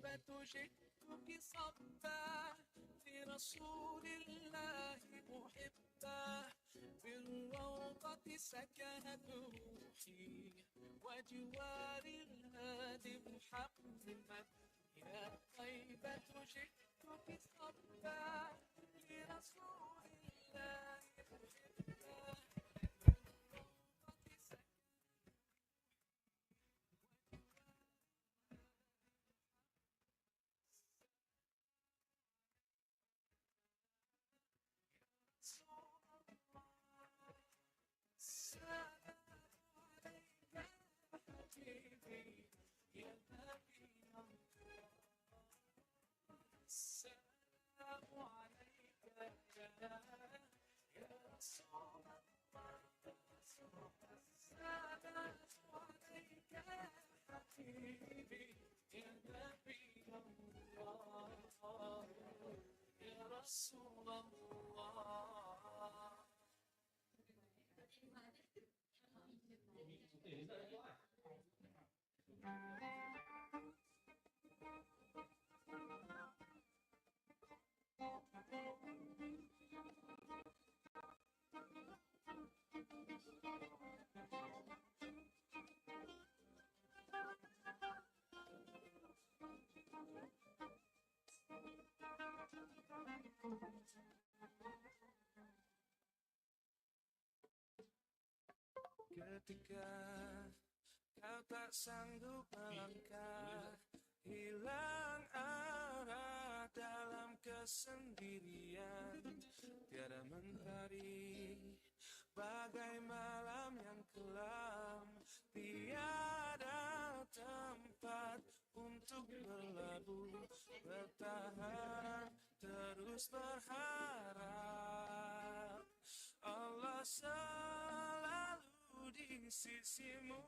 الطيبة جئتك صبا لرسول الله محبا بالروضة سكنت روحي وجوار الهادي محمد يا طيبة جئتك صبا لرسول الله محبا رسول الله ketika kau tak sanggup melangkah, hilang arah dalam kesendirian, tiada mentari bagai malam yang kelam, tiada tempat untuk berlabuh, bertahan terus berharap Allah selalu di sisimu,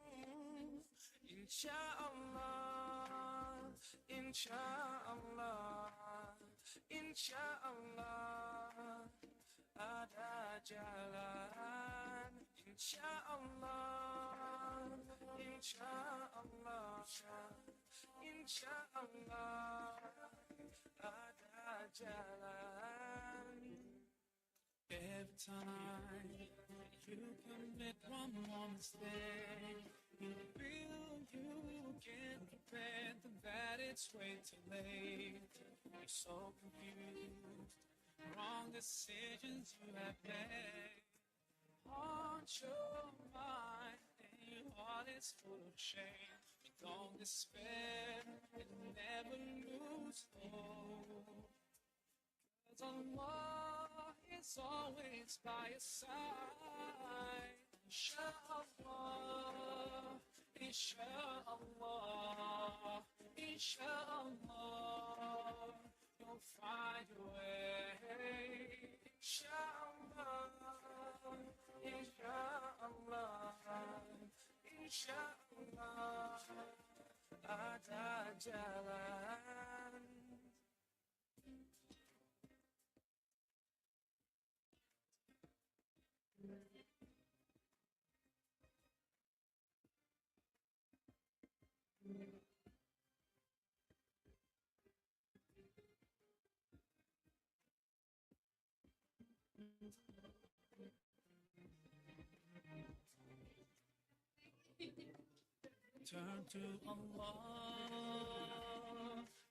insya Allah, insya Allah, insya Allah ada jalan, insya Allah, insya Allah, insya Allah ada jalan. Every time you commit one more mistake, you feel you can't prevent that it's way too late. You're so confused, wrong decisions you have made. Haunt your mind and your heart is full of shame. You don't despair and never lose hope. 'Cause Allah is always by your side. Inshallah, inshallah, inshallah, you'll find your way. Inshallah, inshallah, inshallah, ada jalan. Turn to Allah,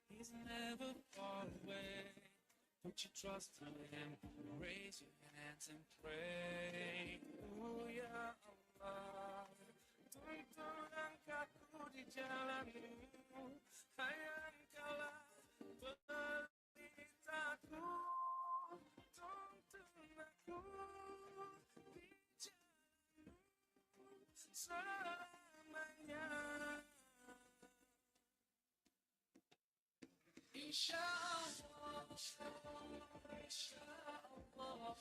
He's never far away. Put your trust in Him, raise your hands and pray. Oh ya Allah, tuntun langkahku di jalanmu, hai Engkaulah pelitaku, tuntun aku di jalanmu selamanya. Inshallah, inshallah, inshallah, inshallah,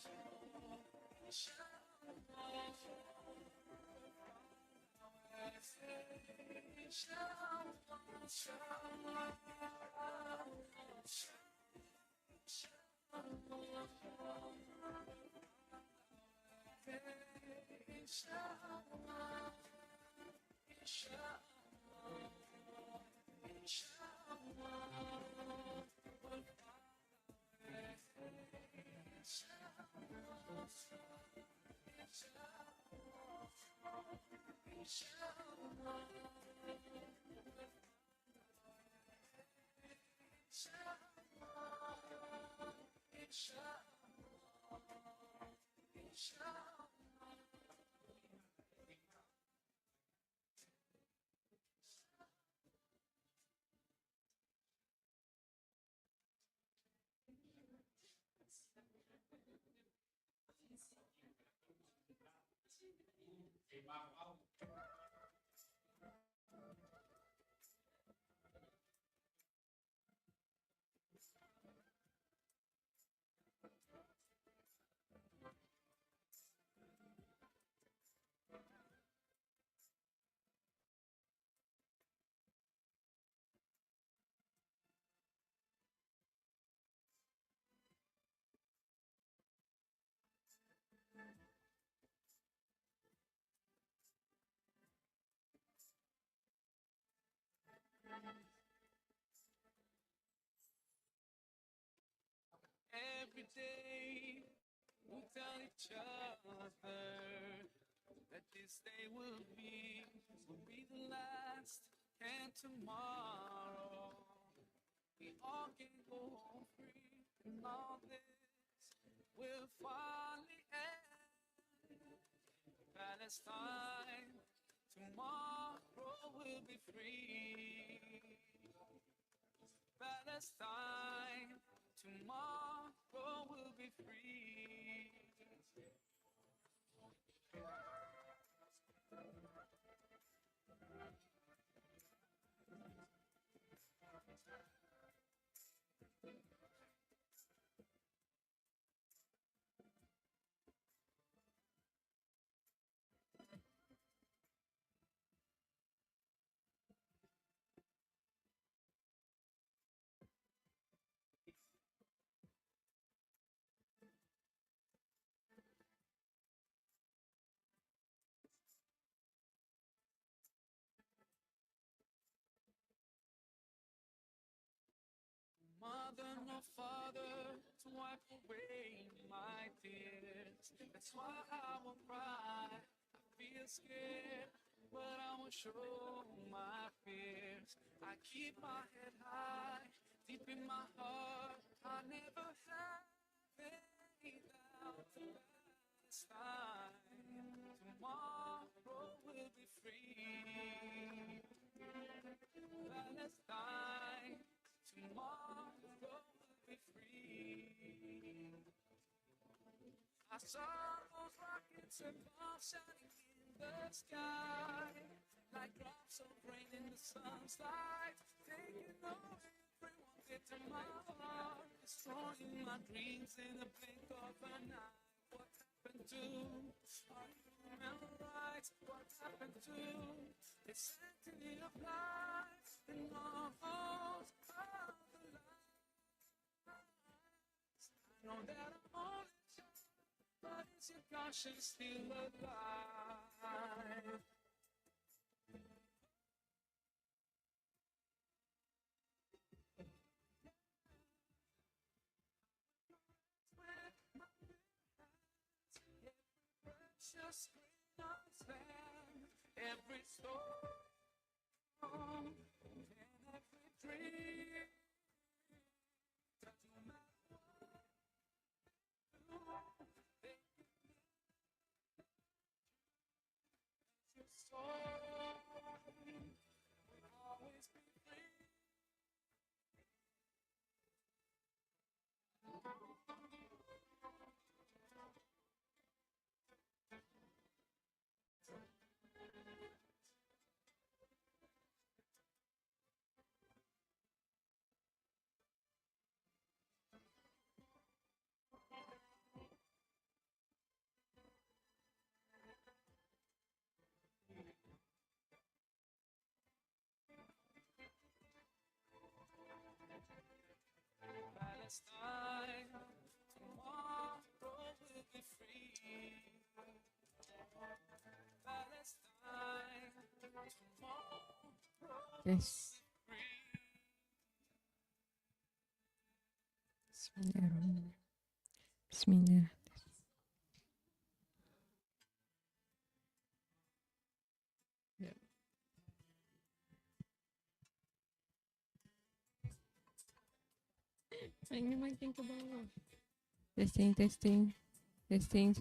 inshallah. Every day we tell each other that this day will be the last, and tomorrow we all can go home free, and all this will finally end. Palestine, tomorrow will be free. Palestine, tomorrow will be free. Mother, no father to wipe away my tears. That's why I won't cry. I feel scared, but I won't show my fears. I keep my head high, deep in my heart. I never have any doubt. Palestine, tomorrow will be free. Palestine, tomorrow will be free. I saw those rockets and bombs shining in the sky, like drops of rain in the sun's light, taking over everyone into my heart, destroying my dreams in the blink of an eye. What happened to our human rights? What happened to the sanctity of life and all those other lives? I know that I'm only child, but is your conscience still alive? Precious green land, every storm and every dream. Doesn't matter what you do, they give your soul. Will always be free. Palestine, tomorrow will be free. Palestine, tomorrow Yes. free. Bismillahirrahmanirrahim. Bismillah. Anh mic tem que bawah. Testing, testing, testing.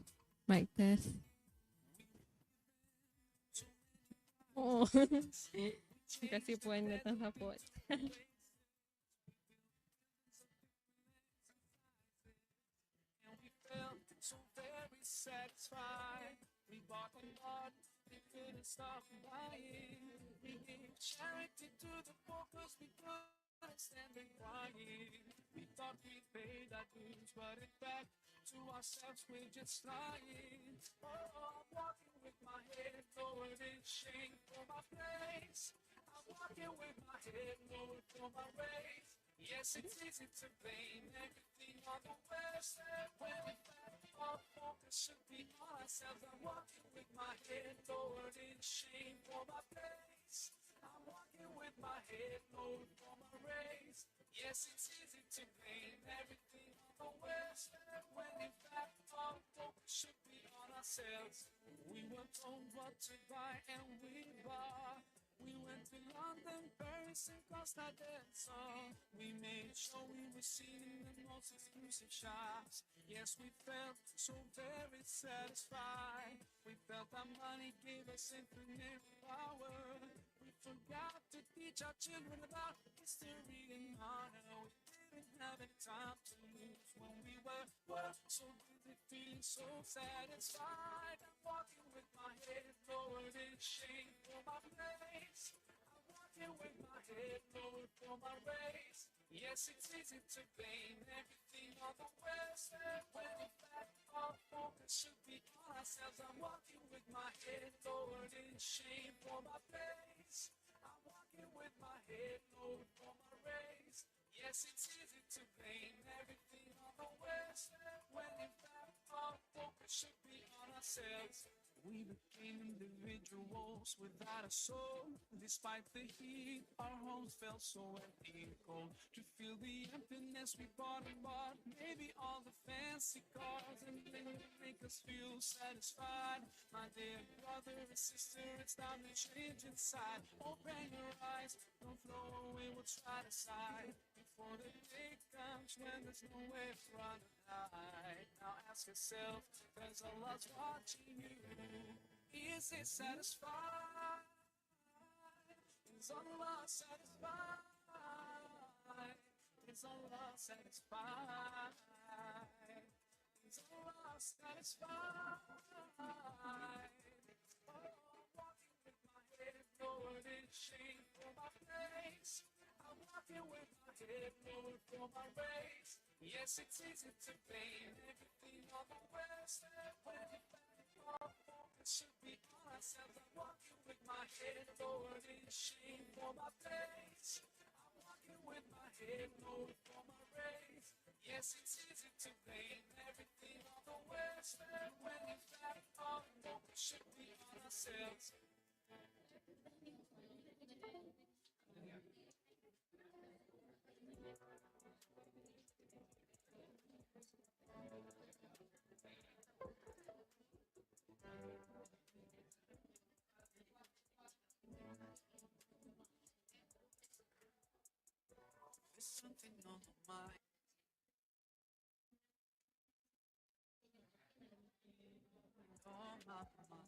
Mic test. Oh, kasih puan datang support. And we felt so very satisfied. We bought a lot, we couldn't stop buying. We gave charity to the poor cause we couldn't stand the crying. We thought we paid our dues, but in fact, to ourselves we're just lying. Oh, I'm walking with my head lowered in shame for my place. I'm walking with my head lowered for my race. Yes, it's easy to blame everything on the West, when in fact our focus should be on ourselves. I'm walking with my head lowered in shame for my place. I'm walking with my head lowered for my race. Yes, it's easy to blame everything on the West, when in fact our focus should be on ourselves. We were told what to buy and we bought. We went to London, Paris, and Costa del Sol. We made sure we were seen in the most exclusive shops. Yes, we felt so very satisfied. We felt our money gave us infinite power. We forgot to teach our children about history and honor. We didn't have any time to lose when we were so busy feeling so satisfied. I'm walking with my head lowered in shame for my place. I'm walking with my head lowered for my race. Yes, it's easy to blame everything on the West, when in fact our focus should be on ourselves. I'm walking with my head lowered in shame for my place. I'm walking with my head lowered for my race. Yes, it's easy to blame everything on the West, when in fact our focus should be on ourselves. We became individuals without a soul. Despite the heat, our homes felt so empty and cold. To feel the emptiness we bought and bought, maybe all the fancy cars and things that make us feel satisfied. My dear brother and sister, it's time to change inside. Open your eyes, don't throw away what's right aside. Before the day comes when there's nowhere for us to hide. Now ask yourself, there's a lot watching you. Is it satisfied? Is Allah satisfied? Is Allah satisfied? Is Allah satisfied? Oh, I'm walking with my head lowered in shame for my place. I'm walking with my head lowered for my race. Yes, it's easy to blame everything on the West, when in fact our focus should be on ourselves. I'm walking with my head lowered in shame for my place. I'm walking with my head lowered for my race. Yes, it's easy to blame everything on the West, when in fact our focus should be on ourselves. There's something on my mind. On my mind.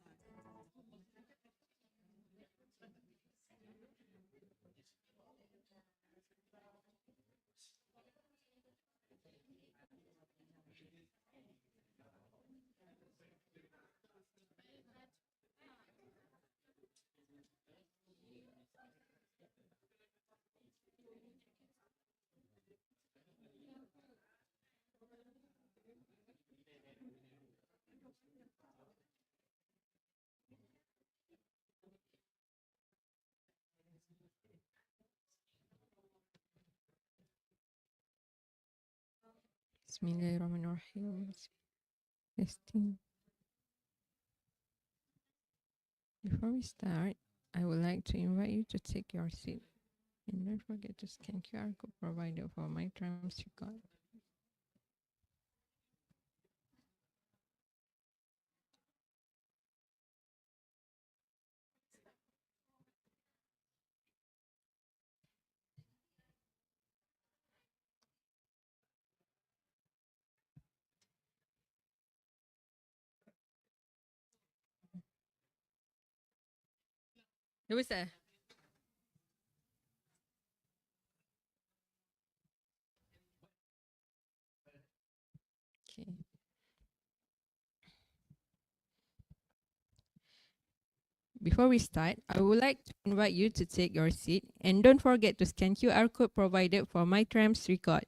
Bismillahirrahmanirrahim. Testing. Before we start, I would like to invite you to take your seat. And don't forget to scan QR code provided for my terms record. Dah besar? Okay. Before we start, I would like to invite you to take your seat and don't forget to scan QR code provided for my trams record.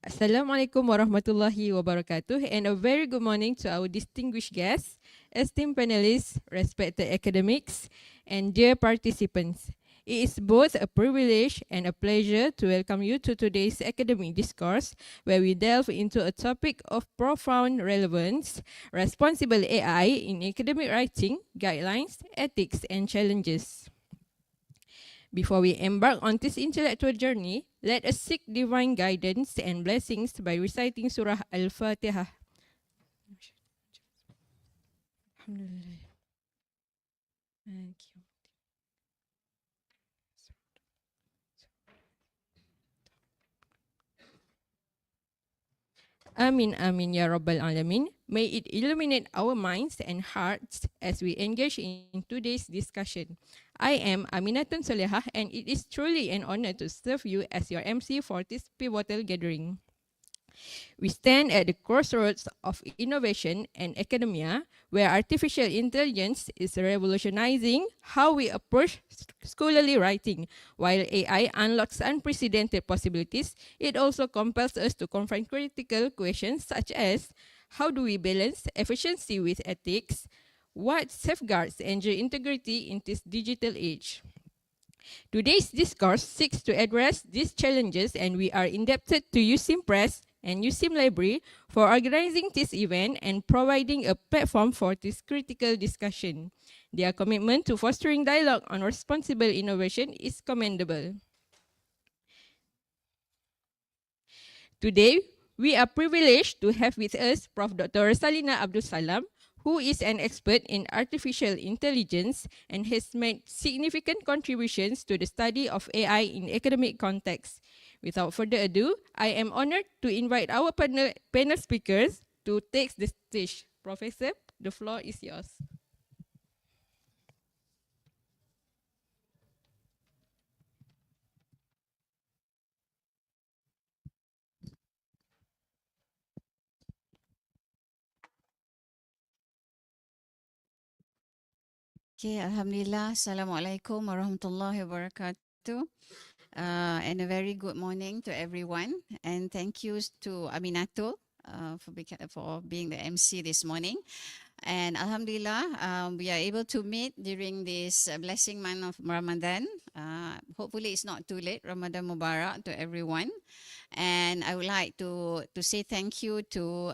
Assalamualaikum warahmatullahi wabarakatuh and a very good morning to our distinguished guests, esteemed panelists, respected academics, and dear participants. It is both a privilege and a pleasure to welcome you to today's academic discourse, where we delve into a topic of profound relevance, responsible AI in academic writing, guidelines, ethics, and challenges. Before we embark on this intellectual journey, let us seek divine guidance and blessings by reciting Surah Al-Fatihah. Alhamdulillah. Thank you. Amin, amin, ya Rabbal Alamin. May it illuminate our minds and hearts as we engage in today's discussion. I am Aminatun Solehah, and it is truly an honor to serve you as your MC for this pivotal gathering. We stand at the crossroads of innovation and academia, where artificial intelligence is revolutionizing how we approach scholarly writing. While AI unlocks unprecedented possibilities, it also compels us to confront critical questions such as, how do we balance efficiency with ethics? What safeguards ensure integrity in this digital age? Today's discourse seeks to address these challenges, and we are indebted to USIM Press and USIM Library for organizing this event and providing a platform for this critical discussion. Their commitment to fostering dialogue on responsible innovation is commendable. Today, we are privileged to have with us Prof. Dr. ROSALINA SALAM, who is an expert in artificial intelligence and has made significant contributions to the study of AI in academic contexts. Without further ado, I am honored to invite our panel speakers to take the stage. Professor, the floor is yours. Okay, Alhamdulillah. Assalamualaikum warahmatullahi wabarakatuh. And a very good morning to everyone. And thank you to Aminatul for being the MC this morning. And Alhamdulillah, we are able to meet during this blessing month of Ramadan. Hopefully it's not too late. Ramadan Mubarak to everyone. And I would like to say thank you to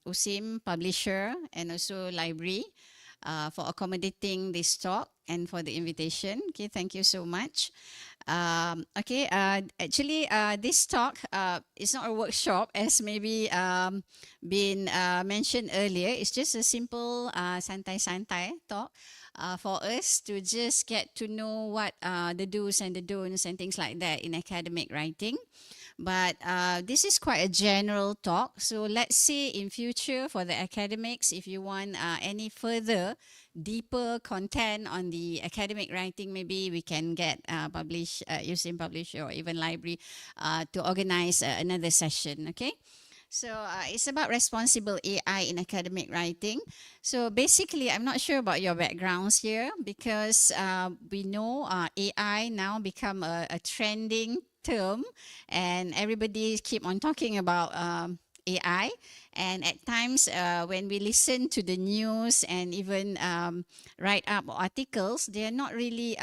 USIM publisher and also library for accommodating this talk and for the invitation. Okay, thank you so much. Actually, this talk is not a workshop as maybe been mentioned earlier. It's just a simple santai-santai talk for us to just get to know what the do's and the don'ts and things like that in academic writing. But this is quite a general talk. So let's see in future for the academics, if you want any further deeper content on the academic writing, maybe we can get USIM publisher or even library to organize another session, okay? So it's about responsible AI in academic writing. So basically, I'm not sure about your backgrounds here because we know AI now become a trending term and everybody keep on talking about AI. And at times when we listen to the news and even write up articles, they're not really,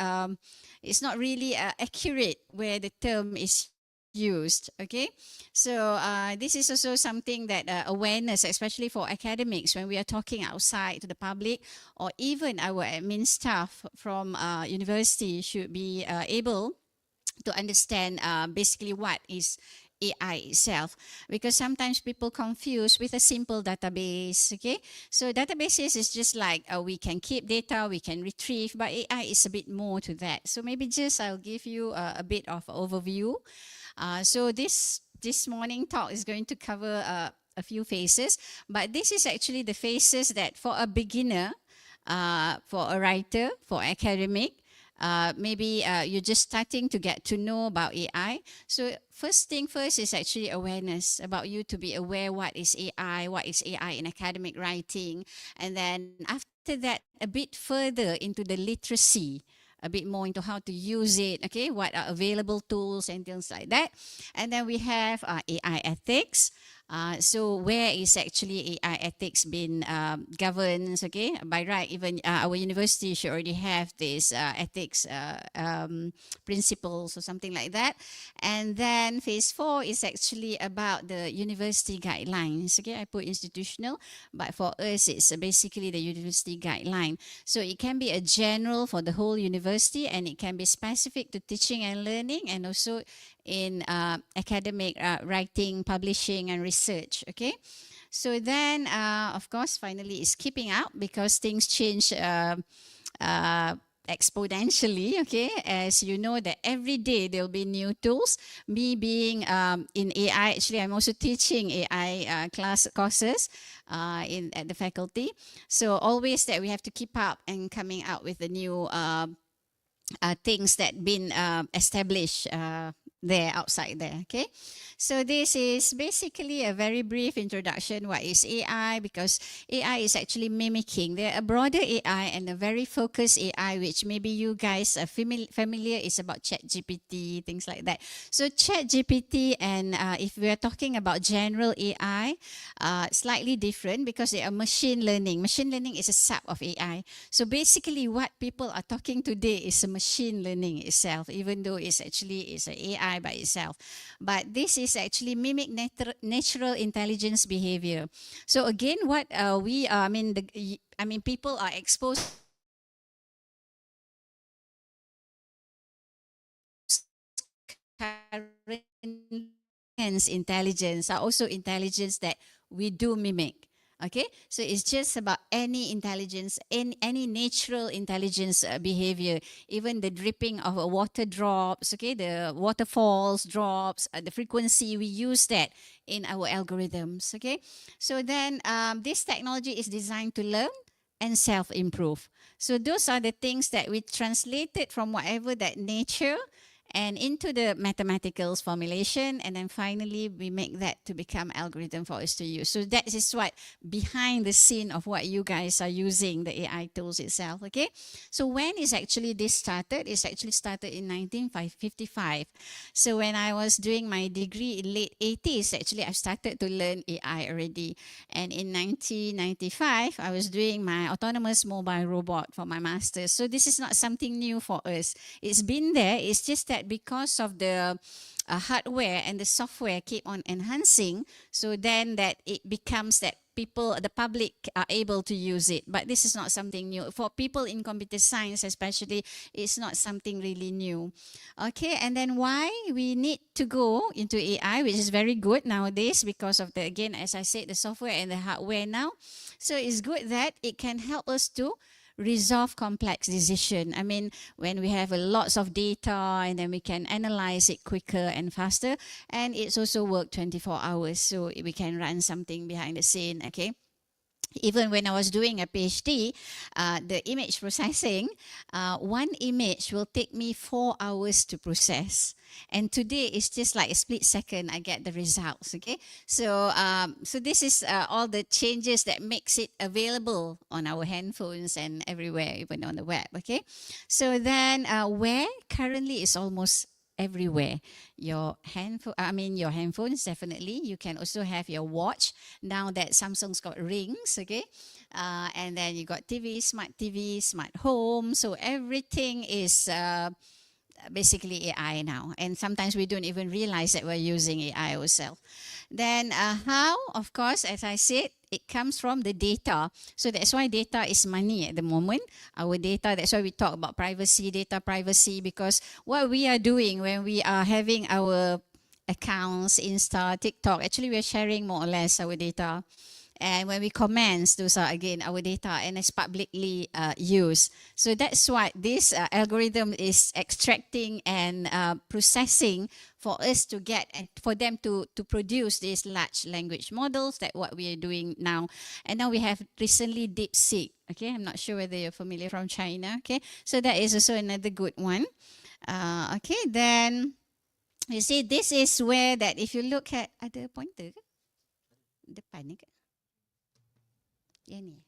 it's not really accurate where the term is used. Okay, so this is also something that awareness, especially for academics, when we are talking outside to the public or even our admin staff from university should be able to understand basically what is AI itself, because sometimes people confuse with a simple database. Okay, so databases is just like we can keep data, we can retrieve, but AI is a bit more to that. So maybe just I'll give you a bit of overview. So this morning talk is going to cover a few phases, but this is actually the phases that for a beginner for a writer, for academic. Maybe you're just starting to get to know about AI. So first thing first is actually awareness about you to be aware what is AI in academic writing. And then after that, a bit further into the literacy, a bit more into how to use it, okay, what are available tools and things like that. And then we have AI ethics. So where is actually AI ethics being governed, okay? By right, even our university should already have this ethics principles or something like that. And then phase 4 is actually about the university guidelines, okay? I put institutional, but for us, it's basically the university guideline. So it can be a general for the whole university, and it can be specific to teaching and learning, and also in academic writing, publishing, and research, okay? So then, of course, finally, is keeping up, because things change exponentially, okay? As you know that every day there'll be new tools. Me being in AI, actually I'm also teaching AI courses at the faculty. So always that we have to keep up and coming out with the new things that been established there, outside there, okay? So this is basically a very brief introduction. What is AI? Because AI is actually mimicking. There are a broader AI and a very focused AI, which maybe you guys are familiar, is about ChatGPT, things like that. So ChatGPT, and if we are talking about general AI, slightly different, because they are machine learning. Machine learning is a sub of AI. So basically what people are talking today is a machine learning itself, even though it's actually is an AI by itself. But this is actually mimic natural intelligence behavior. So again, what people are exposed current intelligence are also intelligence that we do mimic. Okay, so it's just about any intelligence, any natural intelligence behavior, even the dripping of water drops, okay, the waterfalls, drops, the frequency, we use that in our algorithms, okay? So then this technology is designed to learn and self-improve. So those are the things that we translated from whatever that nature and into the mathematicals formulation, and then finally we make that to become algorithm for us to use. So that is what behind the scene of what you guys are using, the AI tools itself, okay? So when is actually this started? It's actually started in 1955. So when I was doing my degree in late 80s, actually I started to learn AI already. And in 1995, I was doing my autonomous mobile robot for my master's. So this is not something new for us. It's been there, it's just that because of the hardware and the software keep on enhancing, so then that it becomes that the public are able to use it. But this is not something new. For people in computer science especially, it's not something really new. Okay, and then why we need to go into AI, which is very good nowadays because of the, again, as I said, the software and the hardware now. So it's good that it can help us to resolve complex decision. I mean, when we have lots of data, and then we can analyze it quicker and faster, and it's also work 24 hours, so we can run something behind the scene, okay? Even when I was doing a PhD, the image processing, one image will take me 4 hours to process. And today it's just like a split second, I get the results, okay? So, so this is all the changes that makes it available on our handphones and everywhere, even on the web, okay? So then where currently is almost everywhere. Your handphones, definitely. You can also have your watch. Now that Samsung's got rings, okay? And then you got TV, smart home. So everything is basically AI now. And sometimes we don't even realize that we're using AI ourselves. Then how? Of course, as I said, it comes from the data. So that's why data is money at the moment. Our data, that's why we talk about privacy, data privacy, because what we are doing when we are having our accounts, Insta, TikTok, actually we're sharing more or less our data. And when we comments, those are again our data and it's publicly used. So that's what this algorithm is extracting and processing for us to get and for them to produce these large language models, that what we are doing now. And now we have recently DeepSeek. Okay, I'm not sure whether you're familiar from China. Okay, so that is also another good one. Okay, then you see this is where that if you look at ada pointer ke? Depan ni ke? Yang ni.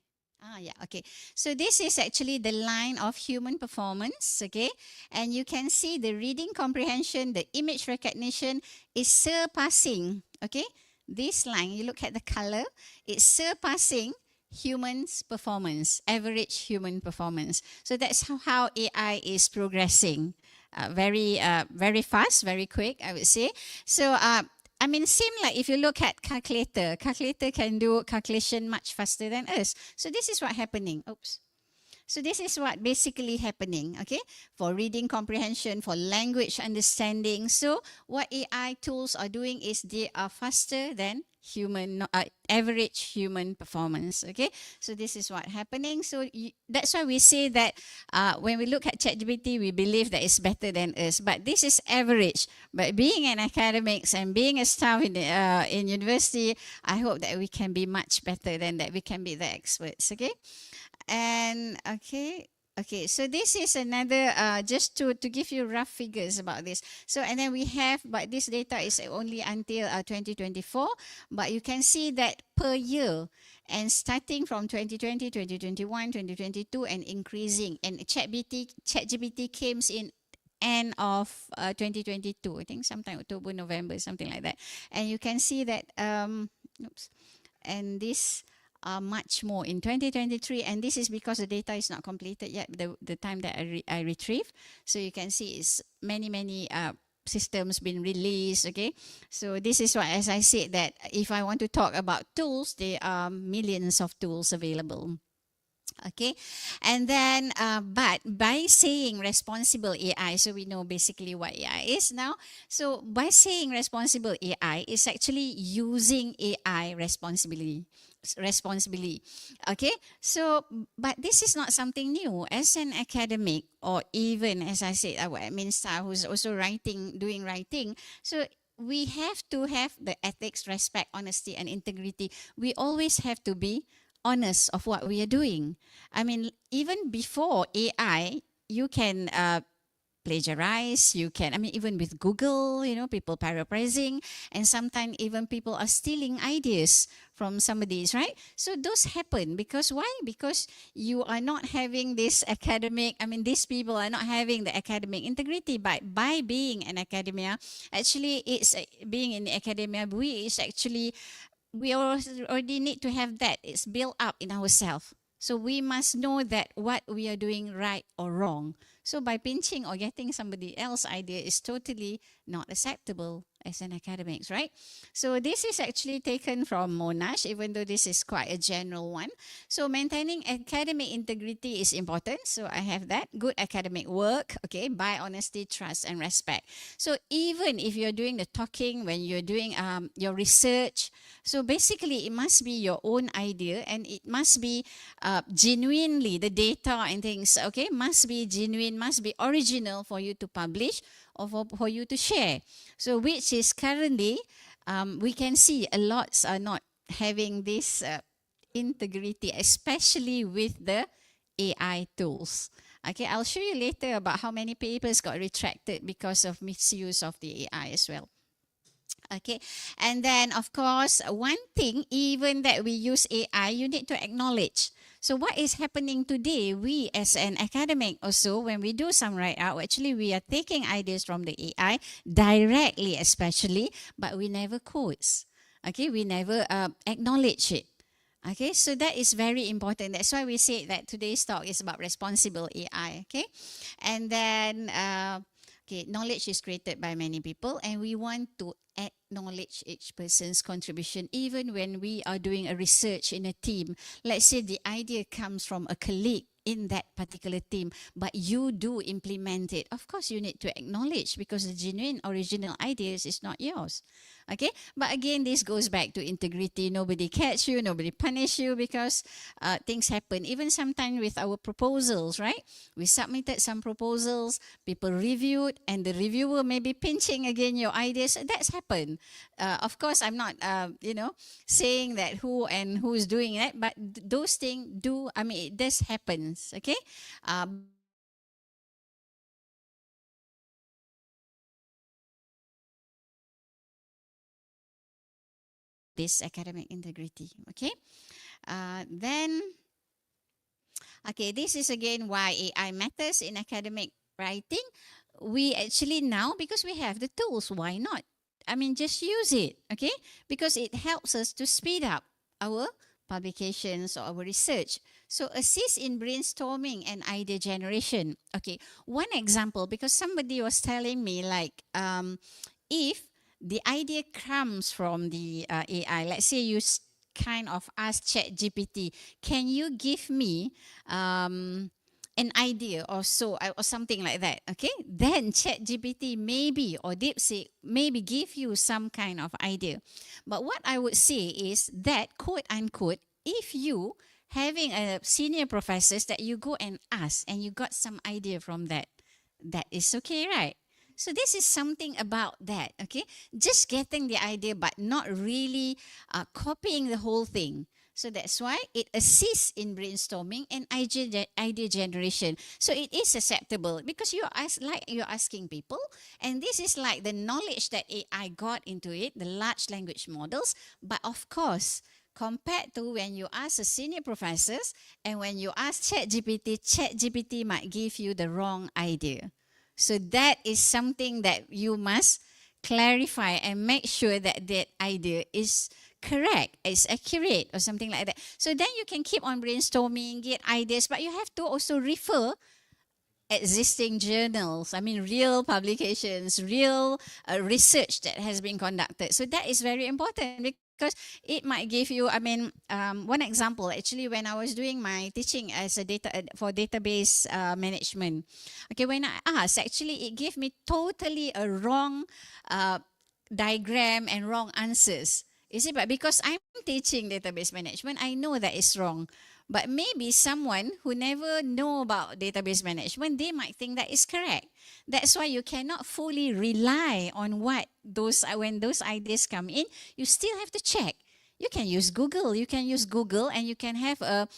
Yeah, okay. So this is actually the line of human performance, okay? And you can see the reading comprehension, the image recognition is surpassing, okay? This line, you look at the color, it's surpassing humans' performance, average human performance. So that's how AI is progressing. Very fast, very quick, I would say. So, I mean, seem like if you look at calculator can do calculation much faster than us. So this is what happening. Oops. So this is what basically happening, okay? For reading comprehension, for language understanding. So what AI tools are doing is they are faster than human, average human performance, okay? So this is what happening. So that's why we say that when we look at ChatGPT, we believe that it's better than us. But this is average. But being an academics and being a staff in university, I hope that we can be much better than that. We can be the experts, okay? And okay, so this is another, just to give you rough figures about this. So, and then we have, but this data is only until 2024, but you can see that per year, and starting from 2020, 2021, 2022, and increasing. And ChatGPT came in end of 2022, I think sometime October, November, something like that. And you can see that, oops, and this much more in 2023, and this is because the data is not completed yet, the time that I retrieved. So you can see it's many systems been released, okay? So this is why, as I said, that if I want to talk about tools, there are millions of tools available. Okay, and then but by saying responsible AI, so we know basically what AI is now. So by saying responsible AI is actually using AI responsibly. Okay, so but this is not something new. As an academic, or even as I said, our admin staff who's also doing writing, so we have to have the ethics, respect, honesty, and integrity. We always have to be honest of what we are doing. I mean, even before AI, you can plagiarize, you can, I mean, even with Google, you know, people paraphrasing, and sometimes even people are stealing ideas from somebody's, right? So those happen because why? Because you are not having this academic, I mean, these people are not having the academic integrity. But by being in academia, actually, it's being in academia, we already need to have that. It's built up in ourselves. So we must know that what we are doing right or wrong. So by pinching or getting somebody else's idea is totally not acceptable as an academics, right? So this is actually taken from Monash, even though this is quite a general one. So maintaining academic integrity is important. So I have that. Good academic work, okay, by honesty, trust, and respect. So even if you're doing the talking, when you're doing your research, so basically it must be your own idea, and it must be genuinely, the data and things, okay, must be genuine, must be original for you to publish or for you to share. So which is currently, we can see a lot are not having this integrity, especially with the AI tools. Okay, I'll show you later about how many papers got retracted because of misuse of the AI as well. Okay, and then of course, one thing, even that we use AI, you need to acknowledge. So what is happening today, we as an academic also, when we do some write-out, actually we are taking ideas from the AI directly especially, but we never quotes. Okay, we never acknowledge it. Okay, so that is very important. That's why we say that today's talk is about responsible AI. Okay, and then okay, knowledge is created by many people, and we want to acknowledge each person's contribution, even when we are doing a research in a team. Let's say the idea comes from a colleague in that particular team, but you do implement it. Of course, you need to acknowledge, because the genuine original ideas is not yours. Okay, but again, this goes back to integrity. Nobody catch you, nobody punish you, because things happen. Even sometimes with our proposals, right? We submitted some proposals, people reviewed, and the reviewer may be pinching again your ideas. That's happened. Of course, I'm not, saying that who and who's doing that, but those things do, it does happens, okay? This academic integrity, okay? Then, okay, this is again why AI matters in academic writing. We actually now, because we have the tools, why not? Just use it, okay? Because it helps us to speed up our publications or our research. So assist in brainstorming and idea generation. Okay, one example, because somebody was telling me like, if the idea comes from the AI, let's say you kind of ask ChatGPT, can you give me an idea or so, or something like that, okay? Then ChatGPT maybe, or DeepSeek maybe give you some kind of idea. But what I would say is that, quote unquote, if you having a senior professors that you go and ask and you got some idea from that, that is okay, right? So this is something about that, okay? Just getting the idea, but not really copying the whole thing. So that's why it assists in brainstorming and idea generation. So it is acceptable, because you're asking people, and this is like the knowledge that AI got into it, the large language models. But of course, compared to when you ask a senior professors and when you ask ChatGPT might give you the wrong idea. So that is something that you must clarify and make sure that that idea is correct, is accurate, or something like that. So then you can keep on brainstorming, get ideas, but you have to also refer existing journals, real publications, real research that has been conducted. So that is very important, because it might give you, one example, actually, when I was doing my teaching as a for database management, okay, when I asked, actually, it gave me totally a wrong diagram and wrong answers. You see, but because I'm teaching database management, I know that is wrong. But maybe someone who never know about database management, they might think that is correct. That's why you cannot fully rely on when those ideas come in. You still have to check. You can use Google. And you can have a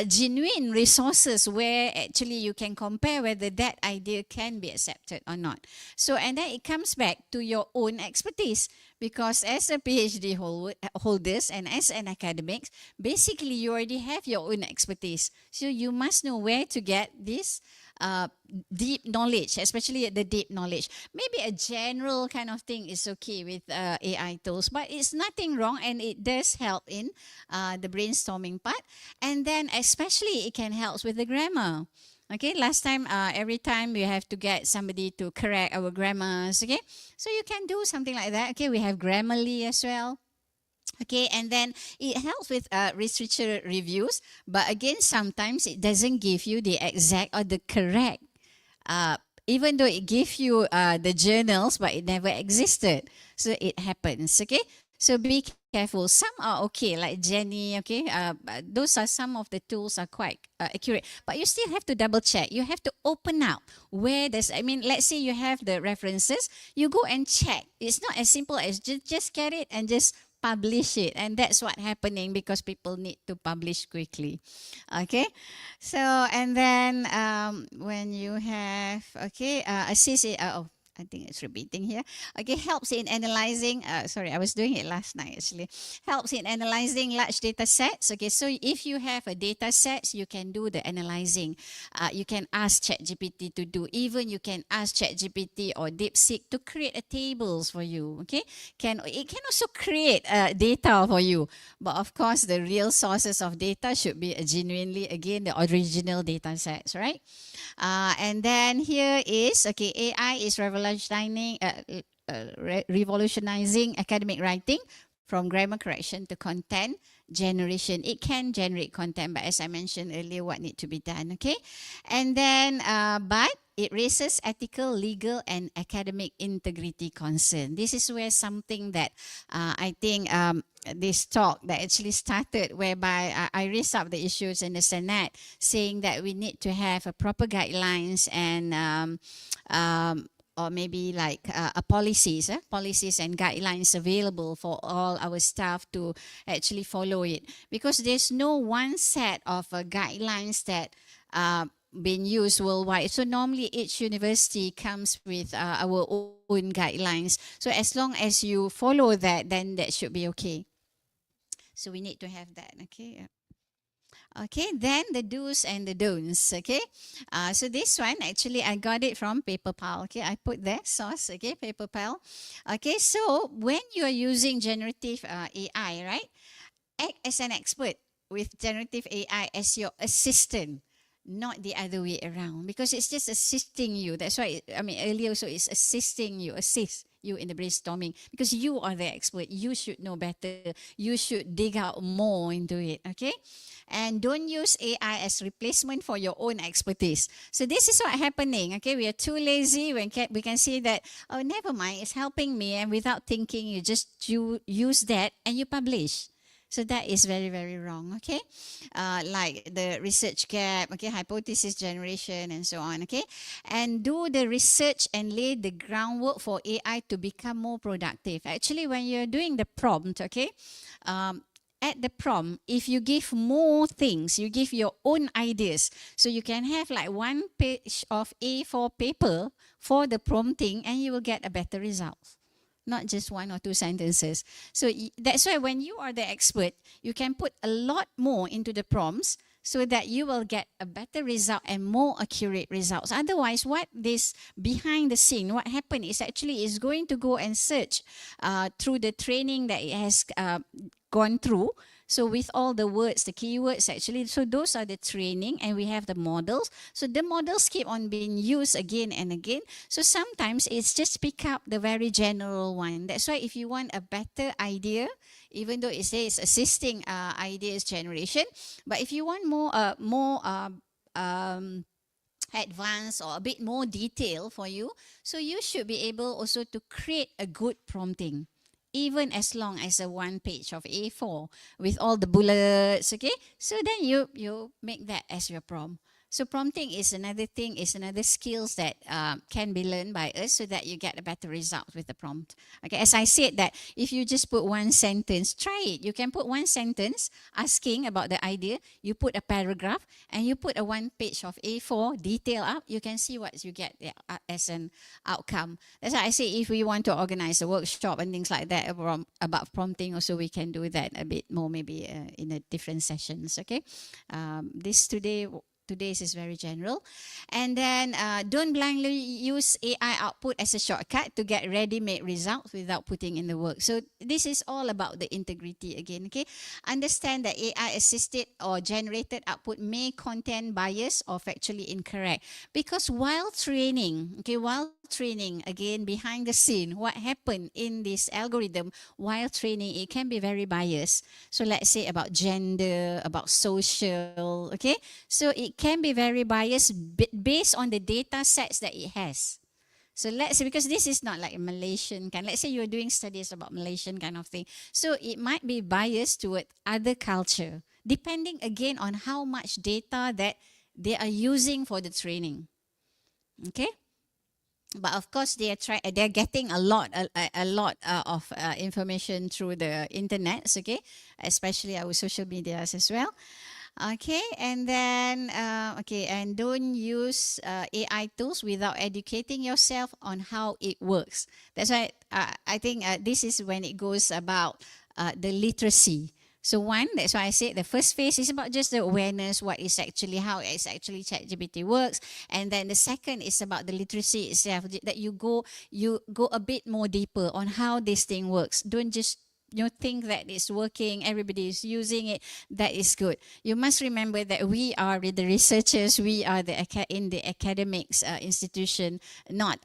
genuine resources where actually you can compare whether that idea can be accepted or not. So, and then it comes back to your own expertise, because as a PhD holders and as an academic, basically you already have your own expertise. So you must know where to get this deep knowledge, especially the deep knowledge. Maybe a general kind of thing is okay with AI tools, but it's nothing wrong, and it does help in the brainstorming part. And then especially it can help with the grammar. Okay, last time, every time we have to get somebody to correct our grammars, okay? So you can do something like that. Okay, we have Grammarly as well. Okay, and then it helps with researcher reviews, but again, sometimes it doesn't give you the exact or the correct, even though it gives you the journals, but it never existed. So it happens, okay? So be careful. Some are okay, like Jenny, okay? Those are some of the tools are quite accurate, but you still have to double check. You have to open up where there's, let's say you have the references, you go and check. It's not as simple as just get it and just publish it, and that's what happening, because people need to publish quickly. Okay, so and then when you have assist it, I think it's repeating here. Okay, helps in analyzing, sorry, I was doing it last night actually. Helps in analyzing large data sets. Okay, so if you have a data set, you can do the analyzing. You can ask ChatGPT to do, even you can ask ChatGPT or DeepSeek to create a tables for you. Okay, it can also create data for you. But of course, the real sources of data should be genuinely, again, the original data sets, right? And then here is, okay, AI is revolutionizing revolutionizing academic writing from grammar correction to content generation. It can generate content, but as I mentioned earlier, what need to be done, okay? And then, but it raises ethical, legal, and academic integrity concern. This is where something that I think this talk that actually started, whereby I raised up the issues in the Senate, saying that we need to have a proper guidelines and or maybe like policies and guidelines available for all our staff to actually follow it. Because there's no one set of guidelines that being used worldwide. So normally each university comes with our own guidelines. So as long as you follow that, then that should be okay. So we need to have that, okay? Okay, then the do's and the don'ts, okay? So this one, actually, I got it from PaperPal, okay? I put there, source, okay, PaperPal. Okay, so when you are using generative AI, right? Act as an expert with generative AI as your assistant, not the other way around, because it's just assisting you. That's why, I mean, earlier also it's assisting you, assist you in the brainstorming, because you are the expert. You should know better. You should dig out more into it, okay? And don't use AI as replacement for your own expertise. So this is what's happening, okay? We are too lazy. We can see that, oh, never mind, it's helping me. And without thinking, you just use that and you publish. So that is very, very wrong, okay? Like the research gap, okay, hypothesis generation and so on, okay? And do the research and lay the groundwork for AI to become more productive. Actually, when you're doing the prompt, okay, at the prompt, if you give more things, you give your own ideas. So you can have like one page of A4 paper for the prompting and you will get a better result. Not just one or two sentences. So that's why when you are the expert, you can put a lot more into the prompts so that you will get a better result and more accurate results. Otherwise, what this behind the scene, what happened is actually is going to go and search through the training that it has gone through. So with all the words, the keywords actually, so those are the training and we have the models. So the models keep on being used again and again. So sometimes it's just pick up the very general one. That's why if you want a better idea, even though it says assisting ideas generation, but if you want more advanced or a bit more detail for you, so you should be able also to create a good prompting. Even as long as a one page of A4 with all the bullets, okay? So then you make that as your prompt. So prompting is another thing, is another skills that can be learned by us so that you get a better result with the prompt. Okay, as I said that if you just put one sentence, try it. You can put one sentence asking about the idea, you put a paragraph, and you put a one page of A4 detail up, you can see what you get as an outcome. That's why I say if we want to organize a workshop and things like that about prompting, also we can do that a bit more maybe in a different sessions, okay? Today's is very general. And then don't blindly use AI output as a shortcut to get ready-made results without putting in the work. So this is all about the integrity again, okay? Understand that AI-assisted or generated output may contain bias or factually incorrect. Because while training, again, behind the scene, what happened in this algorithm, while training, it can be very biased. So let's say about gender, about social, okay? So it can be very biased based on the data sets that it has. So let's say, because this is not like a Malaysian kind, let's say you're doing studies about Malaysian kind of thing. So it might be biased toward other culture, depending again on how much data that they are using for the training. Okay? But of course, they're getting a lot of information through the internet, okay? Especially our social medias as well. Okay, and then, and don't use AI tools without educating yourself on how it works. That's why I think this is when it goes about the literacy. So that's why I said the first phase is about just the awareness, how ChatGPT works. And then the second is about the literacy itself, that you go a bit more deeper on how this thing works. Don't just think that it's working, everybody is using it, that is good. You must remember that we are the researchers, we are in the academics institution, not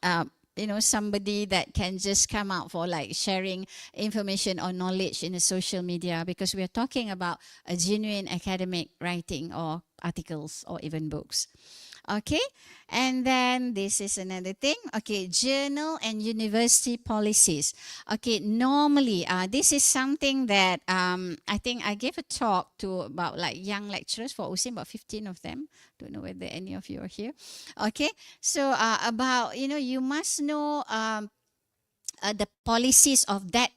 somebody that can just come out for like sharing information or knowledge in the social media, because we are talking about a genuine academic writing or articles or even books. Okay, and then this is another thing. Okay, journal and university policies. Okay, normally this is something that I think I gave a talk to about like young lecturers for USIM, about 15 of them. Don't know whether any of you are here. Okay, so about, you must know the policies of that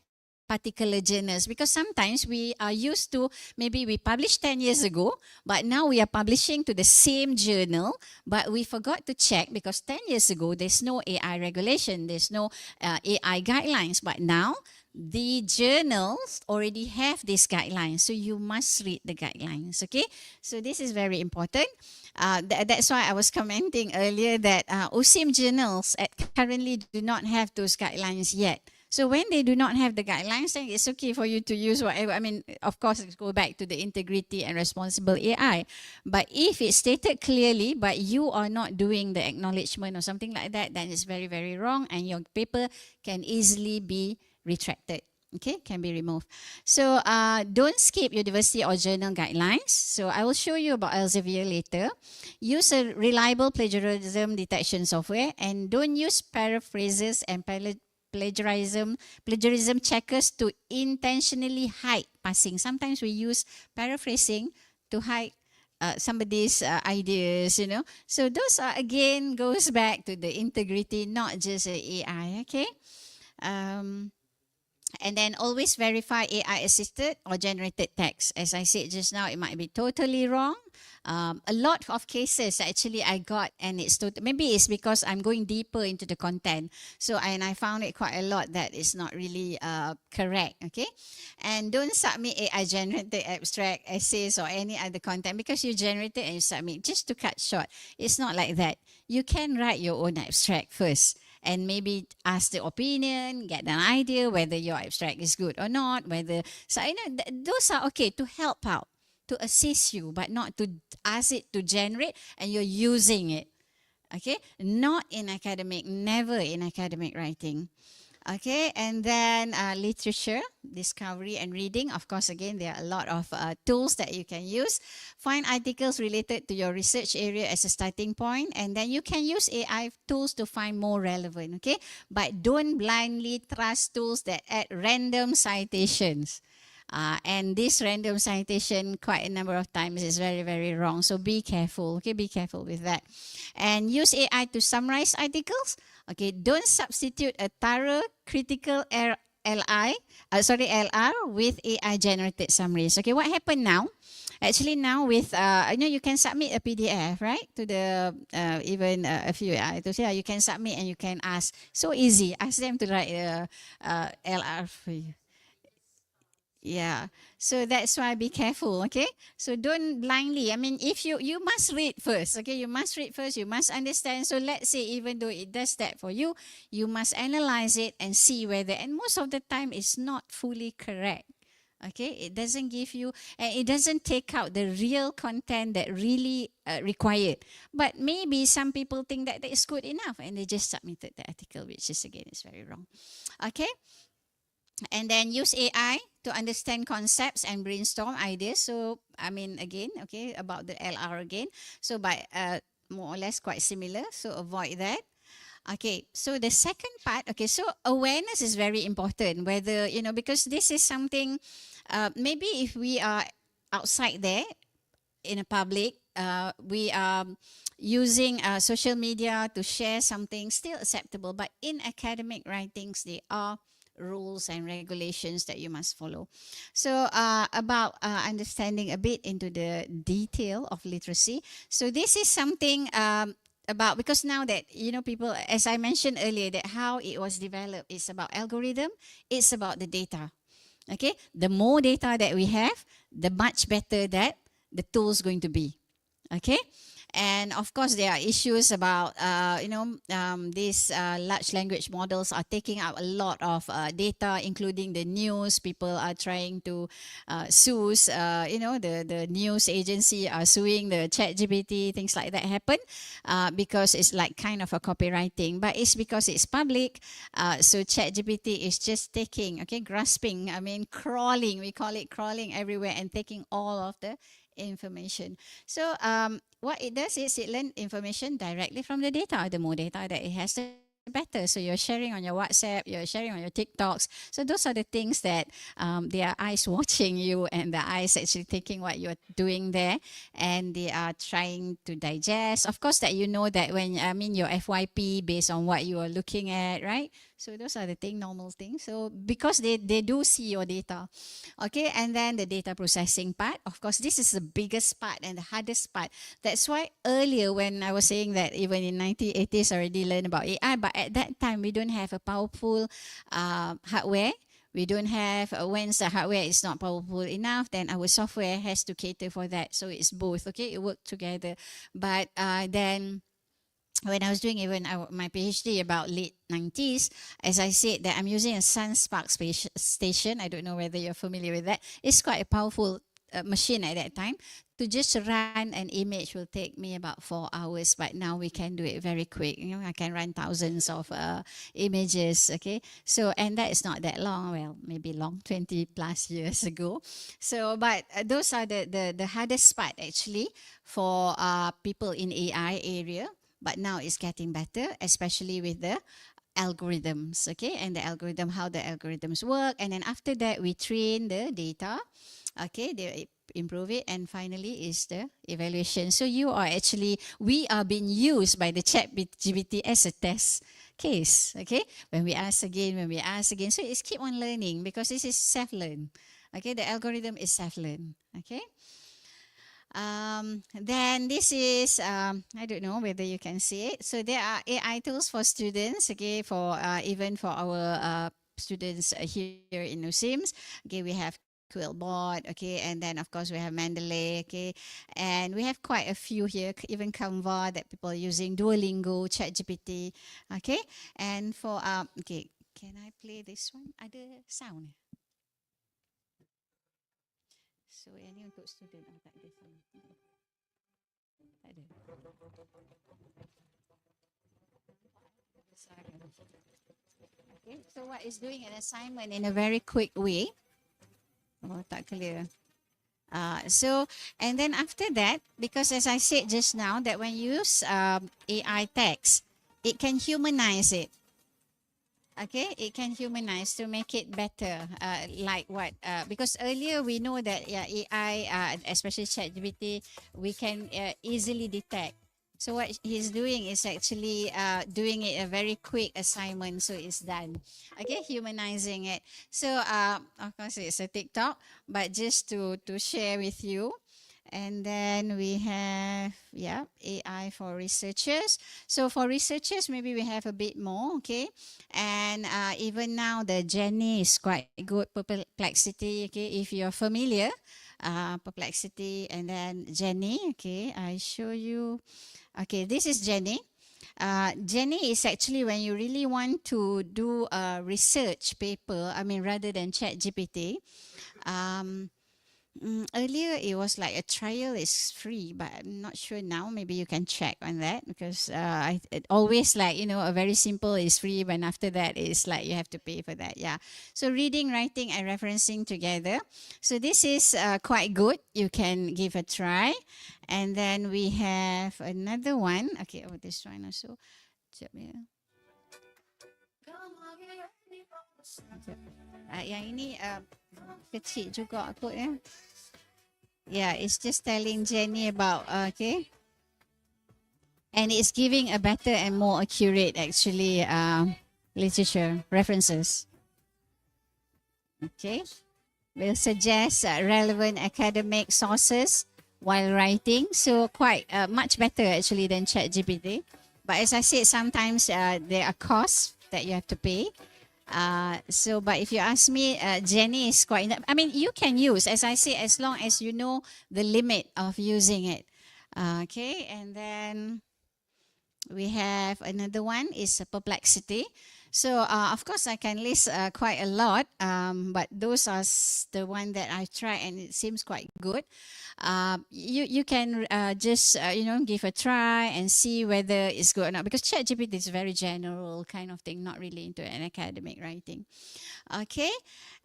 particular journals, because sometimes we are used to, maybe we published 10 years ago, but now we are publishing to the same journal, but we forgot to check because 10 years ago there's no AI regulation, there's no AI guidelines, but now the journals already have these guidelines, so you must read the guidelines. Okay, so this is very important. That's why I was commenting earlier that USIM journals currently do not have those guidelines yet. So when they do not have the guidelines, then it's okay for you to use whatever. I mean, of course, it's go back to the integrity and responsible AI. But if it's stated clearly, but you are not doing the acknowledgement or something like that, then it's very, very wrong, and your paper can easily be retracted. Okay, can be removed. So don't skip university or journal guidelines. So I will show you about Elsevier later. Use a reliable plagiarism detection software, and don't use paraphrases and plagiarism checkers to intentionally hide passing. Sometimes we use paraphrasing to hide somebody's ideas, So those are, again, goes back to the integrity, not just AI, okay? And then always verify AI assisted or generated text. As I said just now, it might be totally wrong. A lot of cases actually I got, and it's maybe it's because I'm going deeper into the content. So and I found it quite a lot that is not really correct. Okay, and don't submit AI generated abstract, essays, or any other content because you generate it and you submit. Just to cut short, it's not like that. You can write your own abstract first, and maybe ask the opinion, get an idea whether your abstract is good or not, whether, so those are okay to help out, to assist you, but not to ask it to generate and you're using it. Okay, not in academic, never in academic writing. Okay, and then literature, discovery and reading. Of course, again, there are a lot of tools that you can use. Find articles related to your research area as a starting point, and then you can use AI tools to find more relevant, okay? But don't blindly trust tools that add random citations. And this random citation quite a number of times is very, very wrong. So be careful, okay? Be careful with that. And use AI to summarize articles. Okay, don't substitute a thorough critical LR with AI generated summaries. Okay, what happened now? Actually now with, you can submit a PDF, right? To the, even a few tools. Yeah, you can submit and you can ask. So easy, ask them to write a LR for you. Yeah, so that's why be careful, okay? So don't blindly, I mean, if you must read first, okay? You must read first, you must understand. So let's say even though it does that for you, you must analyze it and see whether, and most of the time it's not fully correct, okay? It doesn't give you, and it doesn't take out the real content that really required. But maybe some people think that is good enough and they just submitted the article, which is, again, is very wrong, okay? And then use AI to understand concepts and brainstorm ideas. So, I mean, again, okay, about the LR again. So, by more or less quite similar. So, avoid that. Okay, so the second part, okay, so awareness is very important. Whether, because this is something, maybe if we are outside there in a public, we are using social media to share something, still acceptable. But in academic writings, they are rules and regulations that you must follow. So about understanding a bit into the detail of literacy. So this is something about, because now that, people, as I mentioned earlier, that how it was developed is about algorithm, it's about the data. Okay, the more data that we have, the much better that the tool is going to be. Okay, And of course, there are issues about, these large language models are taking up a lot of data, including the news. People are trying to sue, the news agency are suing the ChatGPT, things like that happen because it's like kind of a copywriting, but it's because it's public. So ChatGPT is just grasping, crawling, we call it crawling everywhere and taking all of the information. So what it does is it learns information directly from the data. The more data that it has, the better. So you're sharing on your WhatsApp, you're sharing on your TikToks. So those are the things that there are eyes watching you, and the eyes actually taking what you're doing there, and they are trying to digest. Of course, that you know that when your FYP based on what you are looking at, right? So those are the normal things. So because they do see your data, okay, and then the data processing part. Of course, this is the biggest part and the hardest part. That's why earlier when I was saying that even in 1980s already learned about AI, but at that time we don't have a powerful hardware. We don't have, once the hardware is not powerful enough, then our software has to cater for that. So it's both, okay, it worked together. But then when I was doing even my PhD about late 90s, as I said that I'm using a SunSpark station. I don't know whether you're familiar with that. It's quite a powerful machine at that time. To just run an image will take me about 4 hours, but now we can do it very quick. I can run thousands of images, okay? So, and that is not that long, well, maybe long, 20 plus years ago. So, but those are the hardest part actually for people in AI area. But now it's getting better, especially with the algorithms, okay? And the algorithm, how the algorithms work. And then after that, we train the data, okay? They improve it. And finally is the evaluation. So we are being used by the ChatGPT as a test case, okay? When we ask again. So it's keep on learning because this is self-learn, okay? The algorithm is self-learn, okay? Then this is, I don't know whether you can see it. So there are AI tools for students, okay, for even for our students here in USIMS. Okay, we have Quillbot, okay, and then of course we have Mendeley, okay, and we have quite a few here, even Canva that people are using, Duolingo, ChatGPT, okay, and for, okay, can I play this one? Ada sound? So ini untuk student, tak ada sound. Tak ada. Okay, so what is doing an assignment in a very quick way. Oh, tak clear. So, and then after that, because as I said just now, that when you use AI text, it can humanize it. Okay, it can humanize to make it better. Like what? Because earlier we know that AI, especially ChatGPT, we can easily detect. So what he's doing is actually doing it a very quick assignment, so it's done. Okay, humanizing it. So of course it's a TikTok, but just to share with you. And then we have, AI for researchers. So for researchers, maybe we have a bit more, okay? And even now, the Jenny is quite good, Perplexity, okay? If you're familiar, Perplexity, and then Jenny, okay? I show you. Okay, this is Jenny. Jenny is actually when you really want to do a research paper, rather than ChatGPT. Earlier it was like a trial is free, but I'm not sure now. Maybe you can check on that because it always like, a very simple is free, but after that it's like you have to pay for that. Yeah. So reading, writing, and referencing together. So this is quite good. You can give a try. And then we have another one. Okay, this one also. Sekejap ya. Yang ini kecil juga kot ya. Yeah, it's just telling Jenny about, okay. And it's giving a better and more accurate, actually, literature references. Okay. Will suggest relevant academic sources while writing. So quite much better, actually, than ChatGPT. But as I said, sometimes there are costs that you have to pay. But if you ask me, Jenny is quite, you can use, as I say, as long as you know the limit of using it. Okay, and then we have another one is perplexity. So of course I can list quite a lot, but those are the one that I tried and it seems quite good. You can just give a try and see whether it's good or not, because ChatGPT is very general kind of thing, not really into an academic writing. Okay,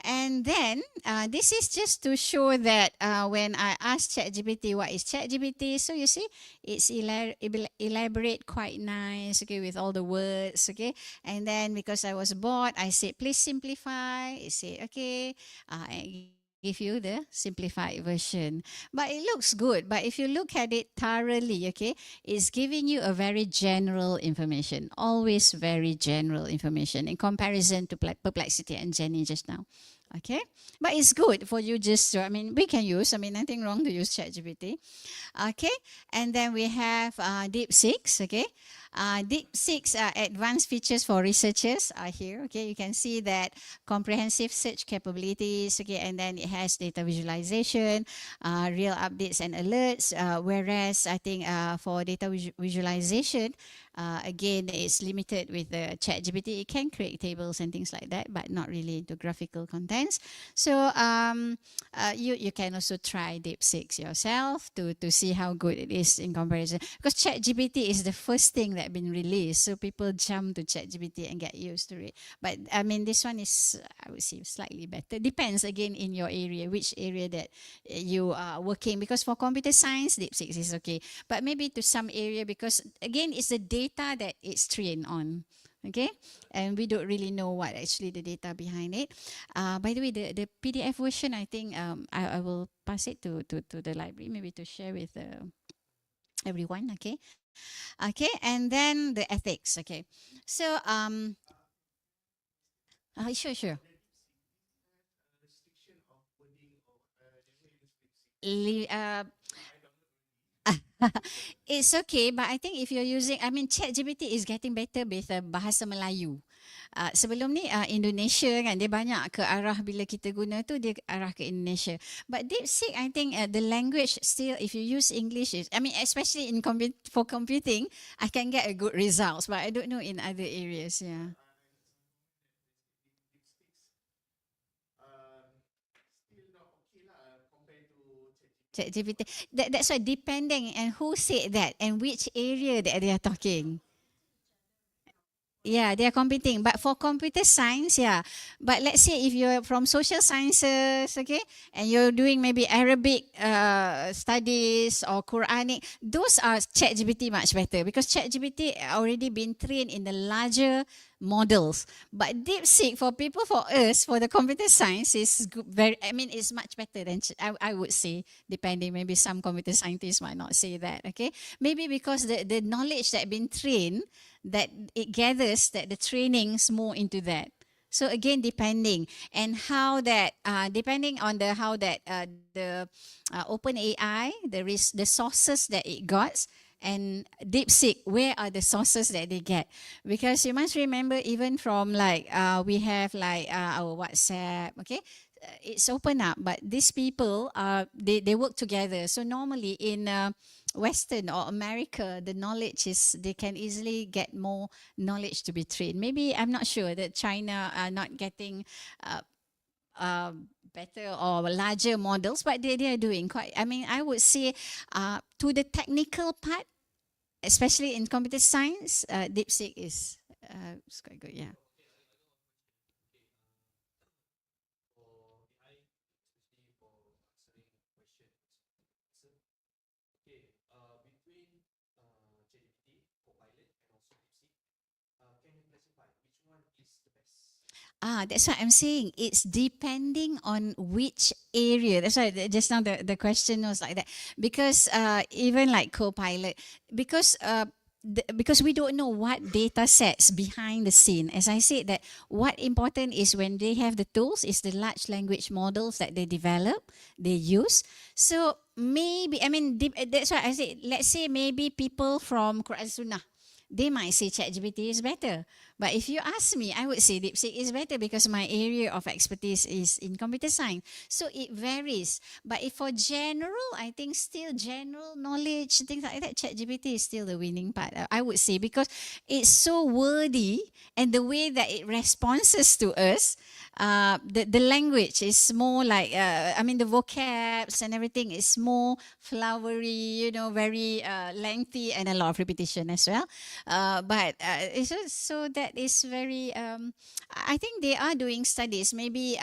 and then this is just to show that when I asked ChatGPT what is ChatGPT, so you see it's elaborate quite nice, okay, with all the words, okay. And then because I was bored, I said please simplify. It said okay, I give you the simplified version, but it looks good. But if you look at it thoroughly, okay, it's giving you a very general information, always very general information in comparison to perplexity and Jenny just now. Okay, but it's good for you just to, we can use, nothing wrong to use ChatGPT. Okay, and then we have DeepSeek. Okay, DeepSeek's advanced features for researchers are here. Okay, you can see that comprehensive search capabilities. Okay, and then it has data visualization, real updates and alerts. Whereas I think for data visualization, again, it's limited with the ChatGPT. It can create tables and things like that, but not really into graphical contents. So you can also try DeepSeek yourself to see how good it is in comparison. Because ChatGPT is the first thing that been released, so people jump to ChatGPT and get used to it. But this one is, I would say, slightly better. Depends again in your area, which area that you are working. Because for computer science, DeepSeek is okay, but maybe to some area, because again, it's the data that it's trained on. Okay, and we don't really know what actually the data behind it. By the way, the PDF version, I think I will pass it to the library, maybe to share with everyone. Okay, okay, and then the ethics. Okay, so sure. It's okay, but I think if you're using, ChatGPT is getting better with bahasa Melayu. Sebelum ni Indonesia kan, dia banyak ke arah, bila kita guna tu dia arah ke Indonesia. But DeepSeek, I think the language still, if you use English, especially in for computing, I can get a good results. But I don't know in other areas. Yeah. ChatGPT. That's why, depending and who said that and which area that they are talking. Yeah, they are competing. But for computer science, yeah. But let's say if you're from social sciences, okay, and you're doing maybe Arabic studies or Quranic, those are ChatGPT much better, because ChatGPT already been trained in the larger models. But DeepSeek for people, for us, for the computer science is it's much better than I would say, depending, maybe some computer scientists might not say that, okay? Maybe because the knowledge that been trained, that it gathers that the training's more into that. So again, depending and how that, depending on the how that the OpenAI, the sources that it got, and DeepSeek, where are the sources that they get? Because you must remember, even from we have our WhatsApp, okay, it's open up, but these people they work together. So normally in Western or America, the knowledge is, they can easily get more knowledge to be trained. Maybe, I'm not sure that China are not getting better or larger models, but they are doing quite, I would say to the technical part, especially in computer science, DeepSeek is it's quite good, yeah. That's what I'm saying. It's depending on which area. That's why just now the question was like that. Because even like Copilot, because because we don't know what data sets behind the scene. As I said, that what important is when they have the tools is the large language models that they develop, they use. So maybe, that's why I said, let's say maybe people from Quran Sunnah, they might say ChatGPT is better. But if you ask me, I would say DeepSeek is better because my area of expertise is in computer science. So it varies. But if for general, I think still general knowledge, things like that, ChatGPT is still the winning part, I would say, because it's so wordy and the way that it responses to us, the language is more like, the vocabs and everything is more flowery, very lengthy and a lot of repetition as well. But it's just, so that is very, I think they are doing studies, maybe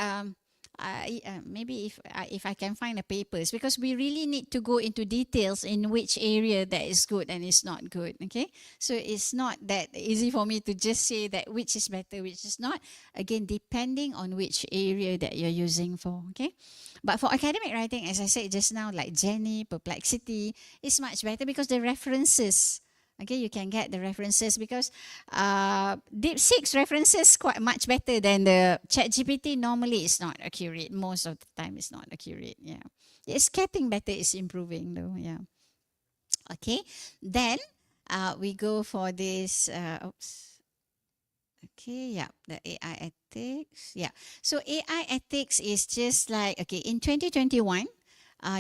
maybe if I can find the papers, because we really need to go into details in which area that is good and is not good. Okay, so it's not that easy for me to just say that which is better, which is not. Again, depending on which area that you're using for. Okay, but for academic writing, as I said just now, like Jenny, Perplexity, is much better because the references. Okay, you can get the references because DeepSeek's references quite much better than the ChatGPT. Normally, it's not accurate. Most of the time, it's not accurate. Yeah, it's getting better. It's improving though. Yeah. Okay, then we go for this. Oops. Okay, yeah, the AI ethics. Yeah, so AI ethics is just like, okay, in 2021.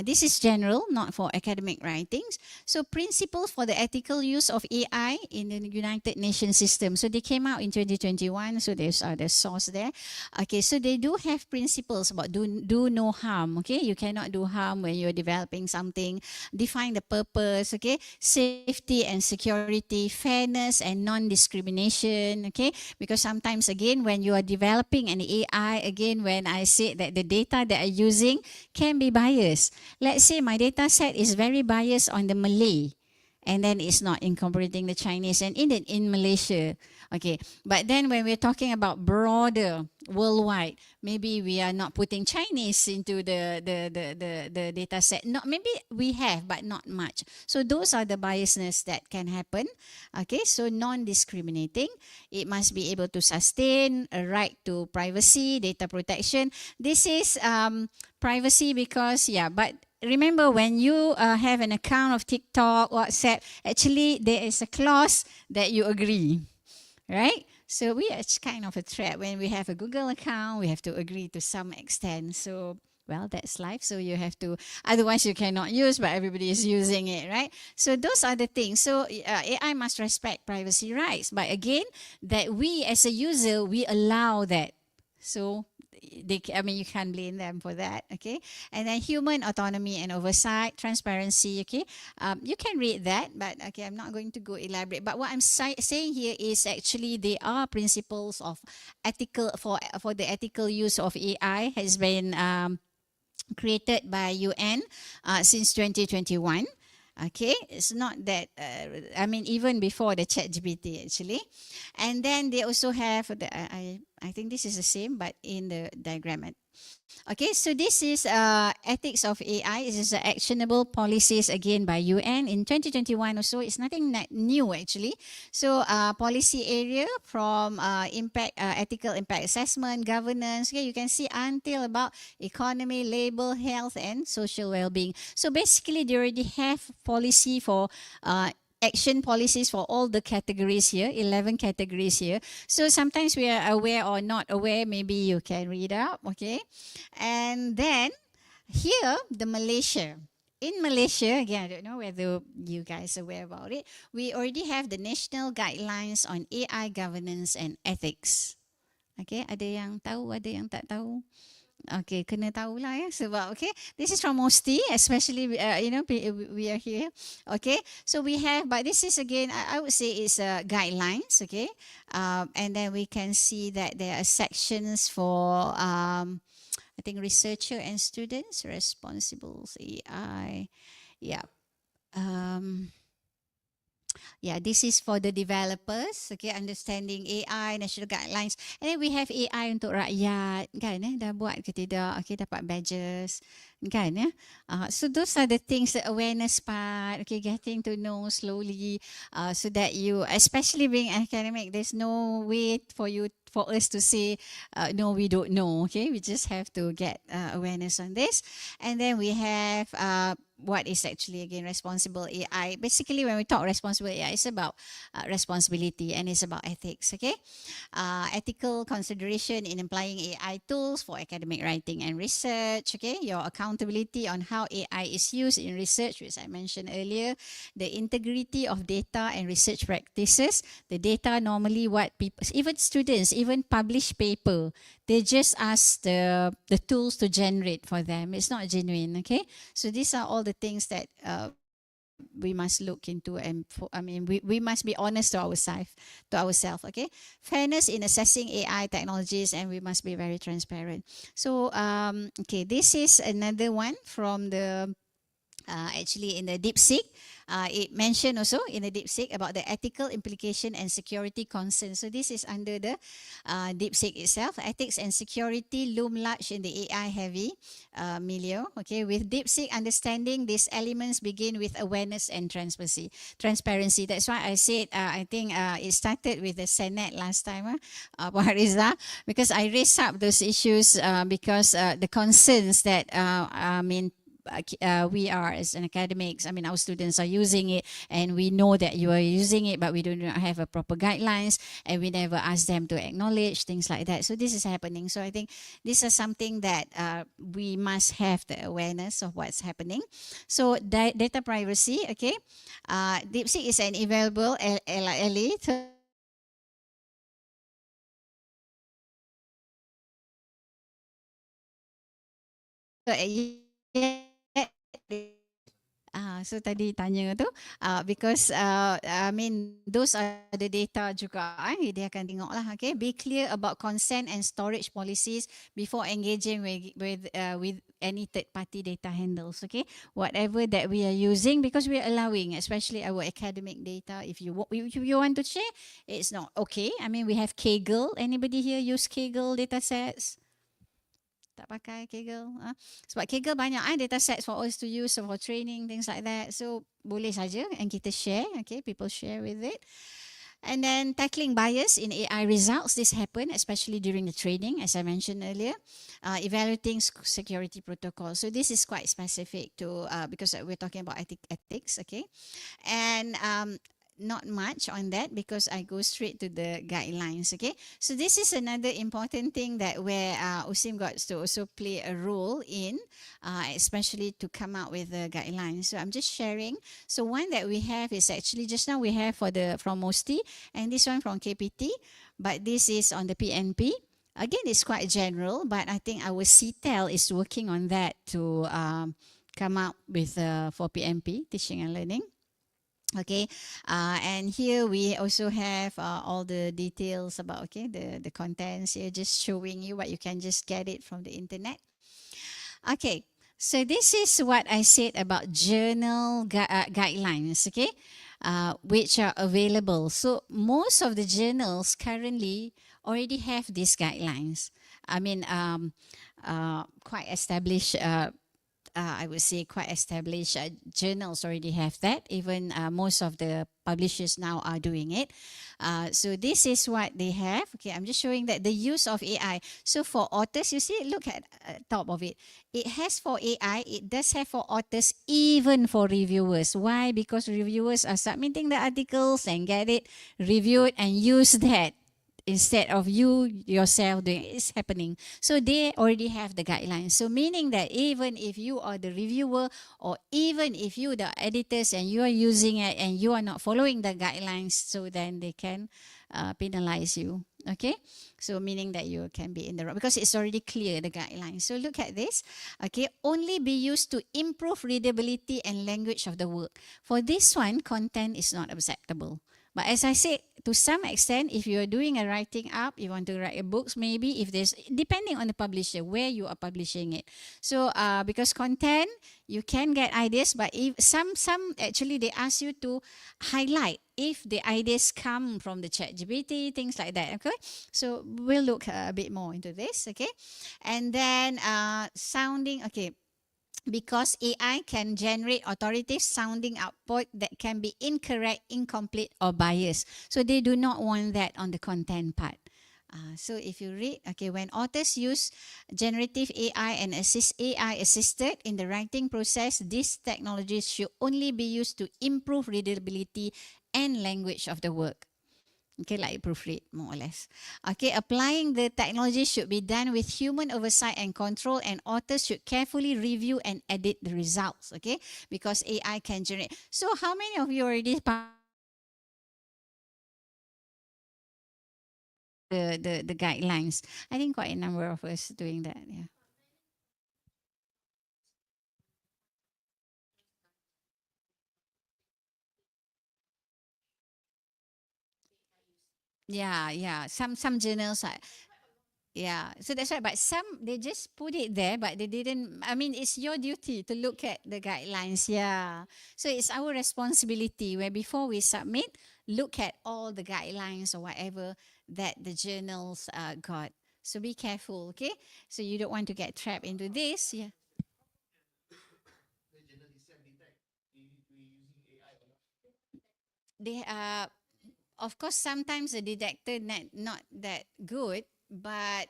This is general, not for academic writings. So principles for the ethical use of AI in the United Nations system. So they came out in 2021. So there's the source there. Okay, so they do have principles about do no harm. Okay, you cannot do harm when you're developing something. Define the purpose. Okay, safety and security, fairness and non-discrimination. Okay, because sometimes again when you are developing an AI, again when I said that the data that I'm using can be biased. Let's say my data set is very biased on the Malay, and then it's not incorporating the Chinese and Indian in Malaysia. Okay, but then when we're talking about broader worldwide, maybe we are not putting Chinese into the data set. Not, maybe we have, but not much. So those are the biasness that can happen. Okay, so non-discriminating. It must be able to sustain a right to privacy, data protection. This is privacy because, yeah, but remember when you have an account of TikTok, WhatsApp, actually there is a clause that you agree, right? So we are kind of a trap. When we have a Google account, we have to agree to some extent. So, well, that's life. So you have to, otherwise you cannot use, but everybody is using it, right? So those are the things. So AI must respect privacy rights. But again, that we as a user, we allow that. So you can't blame them for that, okay? And then human autonomy and oversight, transparency, okay? You can read that, but okay, I'm not going to go elaborate. But what I'm saying here is actually there are principles of ethical for the ethical use of AI has been created by UN since 2021. Okay, it's not that, even before the ChatGPT actually. And then they also have, I think this is the same, but in the diagram. Okay, so this is ethics of AI. This is actionable policies again by UN in 2021 or so. It's nothing new actually. So policy area from ethical impact assessment, governance. Okay, you can see until about economy, labor, health, and social well-being. So basically, they already have policy for action policies for all the categories here, 11 categories here. So sometimes we are aware or not aware, maybe you can read up, okay? And then here, the Malaysia. In Malaysia, again, I don't know whether you guys are aware about it, we already have the National Guidelines on AI Governance and Ethics. Okay, ada yang tahu, ada yang tak tahu? Okay, kena tahulah ya sebab okay. This is from MOSTI, especially we are here. Okay, so we have, but this is again I would say is guidelines. Okay, and then we can see that there are sections for I think researcher and students, responsible AI. Yeah. Yeah, this is for the developers, okay, understanding AI, national guidelines. And then we have AI untuk rakyat, kan, dah buat ke tidak, okay, dapat badges, kan, so those are the things, the awareness part, okay, getting to know slowly, so that you, especially being academic, there's no way for for us to say, no, we don't know. Okay, we just have to get awareness on this. And then we have what is actually again responsible AI. Basically, when we talk responsible AI, it's about responsibility and it's about ethics. Okay, ethical consideration in applying AI tools for academic writing and research. Okay, your accountability on how AI is used in research, which I mentioned earlier, the integrity of data and research practices. The data normally what people, even students, even publish paper, they just ask the tools to generate for them. It's not genuine. Okay, so these are all the things that we must look into, and we must be honest to ourselves. Okay, fairness in assessing AI technologies, and we must be very transparent. So okay, this is another one from the actually in the DeepSeek. It mentioned also in the DeepSeek about the ethical implication and security concerns. So this is under the DeepSeek itself. Ethics and security loom large in the AI heavy milieu. Okay, with DeepSeek understanding, these elements begin with awareness and transparency. That's why I said I think it started with the Senate last time, Pahariza, because I raised up those issues because the concerns that we are as an academics, our students are using it, and we know that you are using it, but we do not have a proper guidelines, and we never ask them to acknowledge things like that. So this is happening. So I think this is something that we must have the awareness of what's happening. So data privacy, okay. DeepSeek is an available LLE. So tadi tanya tu because those are the data juga dia akan tengok lah. Okay, be clear about consent and storage policies before engaging with any third party data handles. Okay, whatever that we are using, because we are allowing, especially our academic data, if you want to share, it's not okay. We have Kaggle. Anybody here use Kaggle data sets? Tak pakai Kaggle. Sebab Kaggle banyak data sets for us to use for training, things like that. So boleh saja and kita share. Okay, people share with it. And then tackling bias in AI results. This happen especially during the training, as I mentioned earlier. Evaluating security protocols. So this is quite specific to because we're talking about ethics. Okay, and not much on that because I go straight to the guidelines. Okay, so this is another important thing that where USIM got to also play a role in, especially to come out with the guidelines. So I'm just sharing. So one that we have is actually just now we have from MOSTI, and this one from KPT, but this is on the PNP. Again, it's quite general, but I think our CTEL is working on that to come up with for PNP, teaching and learning. Okay, and here we also have all the details about the contents here, just showing you what you can just get it from the internet. Okay, so this is what I said about journal guidelines, okay, which are available. So most of the journals currently already have these guidelines. Quite established. I would say quite established journals already have that. Even most of the publishers now are doing it. So this is what they have. Okay, I'm just showing that the use of AI. So for authors, you see, look at top of it. It has for AI, it does have for authors, even for reviewers. Why? Because reviewers are submitting the articles and get it reviewed and use that instead of you yourself doing it. It's happening. So they already have the guidelines. So meaning that even if you are the reviewer, or even if you the editors and you are using it and you are not following the guidelines, so then they can penalize you. Okay, so meaning that you can be in the wrong because it's already clear, the guidelines. So look at this. Okay, only be used to improve readability and language of the work. For this one, content is not acceptable. But as I said, to some extent, if you are doing a writing up, you want to write a books, maybe if there's, depending on the publisher, where you are publishing it. So because content, you can get ideas, but if some actually they ask you to highlight if the ideas come from the ChatGPT, things like that. Okay, so we'll look a bit more into this. Okay, and then sounding. Okay. Because AI can generate authoritative sounding output that can be incorrect, incomplete, or biased. So they do not want that on the content part. So if you read, okay, when authors use generative AI and AI assisted in the writing process, these technologies should only be used to improve readability and language of the work. Okay, like proofread, more or less. Okay, applying the technology should be done with human oversight and control, and authors should carefully review and edit the results. Okay, because AI can generate. So, how many of you already the guidelines? I think quite a number of us doing that. Yeah. Yeah, yeah. Some journals are. Yeah, so that's right. But some they just put it there, but they didn't. I mean, it's your duty to look at the guidelines. Yeah, so it's our responsibility where before we submit, look at all the guidelines or whatever that the journals got. So be careful, okay? So you don't want to get trapped into this. Yeah. They of course sometimes the detector not that good, but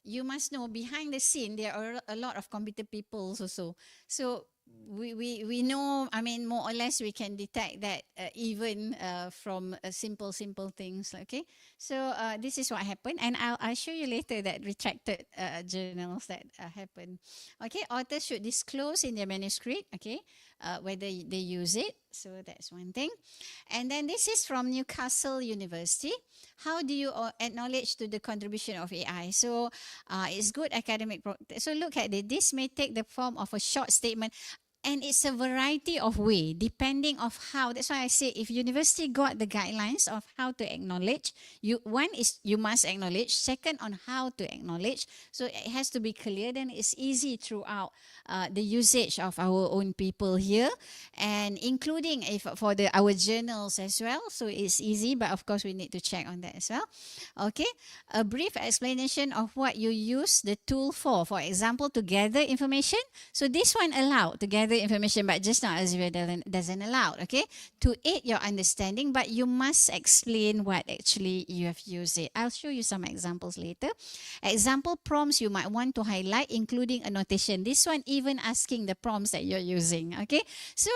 you must know behind the scene there are a lot of computer people also. So we know, I mean, more or less we can detect that even from simple things. Okay, so this is what happened, and I'll show you later that retracted journals that happen. Okay, authors should disclose in their manuscript, okay, whether they use it. So that's one thing. And then this is from Newcastle University. How do you acknowledge to the contribution of AI? So it's good academic. So look at it. This may take the form of a short statement, and it's a variety of way depending of how. That's why I say if university got the guidelines of how to acknowledge, you one is you must acknowledge, second on how to acknowledge, so it has to be clear, then it's easy throughout the usage of our own people here, and including if for the our journals as well, so it's easy, but of course we need to check on that as well. Okay, a brief explanation of what you use the tool for example to gather information. So this one allowed to gather information, but just now Elsevier doesn't allow, okay, to aid your understanding, but you must explain what actually you have used it. I'll show you some examples later. Example prompts you might want to highlight, including a notation. This one even asking the prompts that you're using, okay? So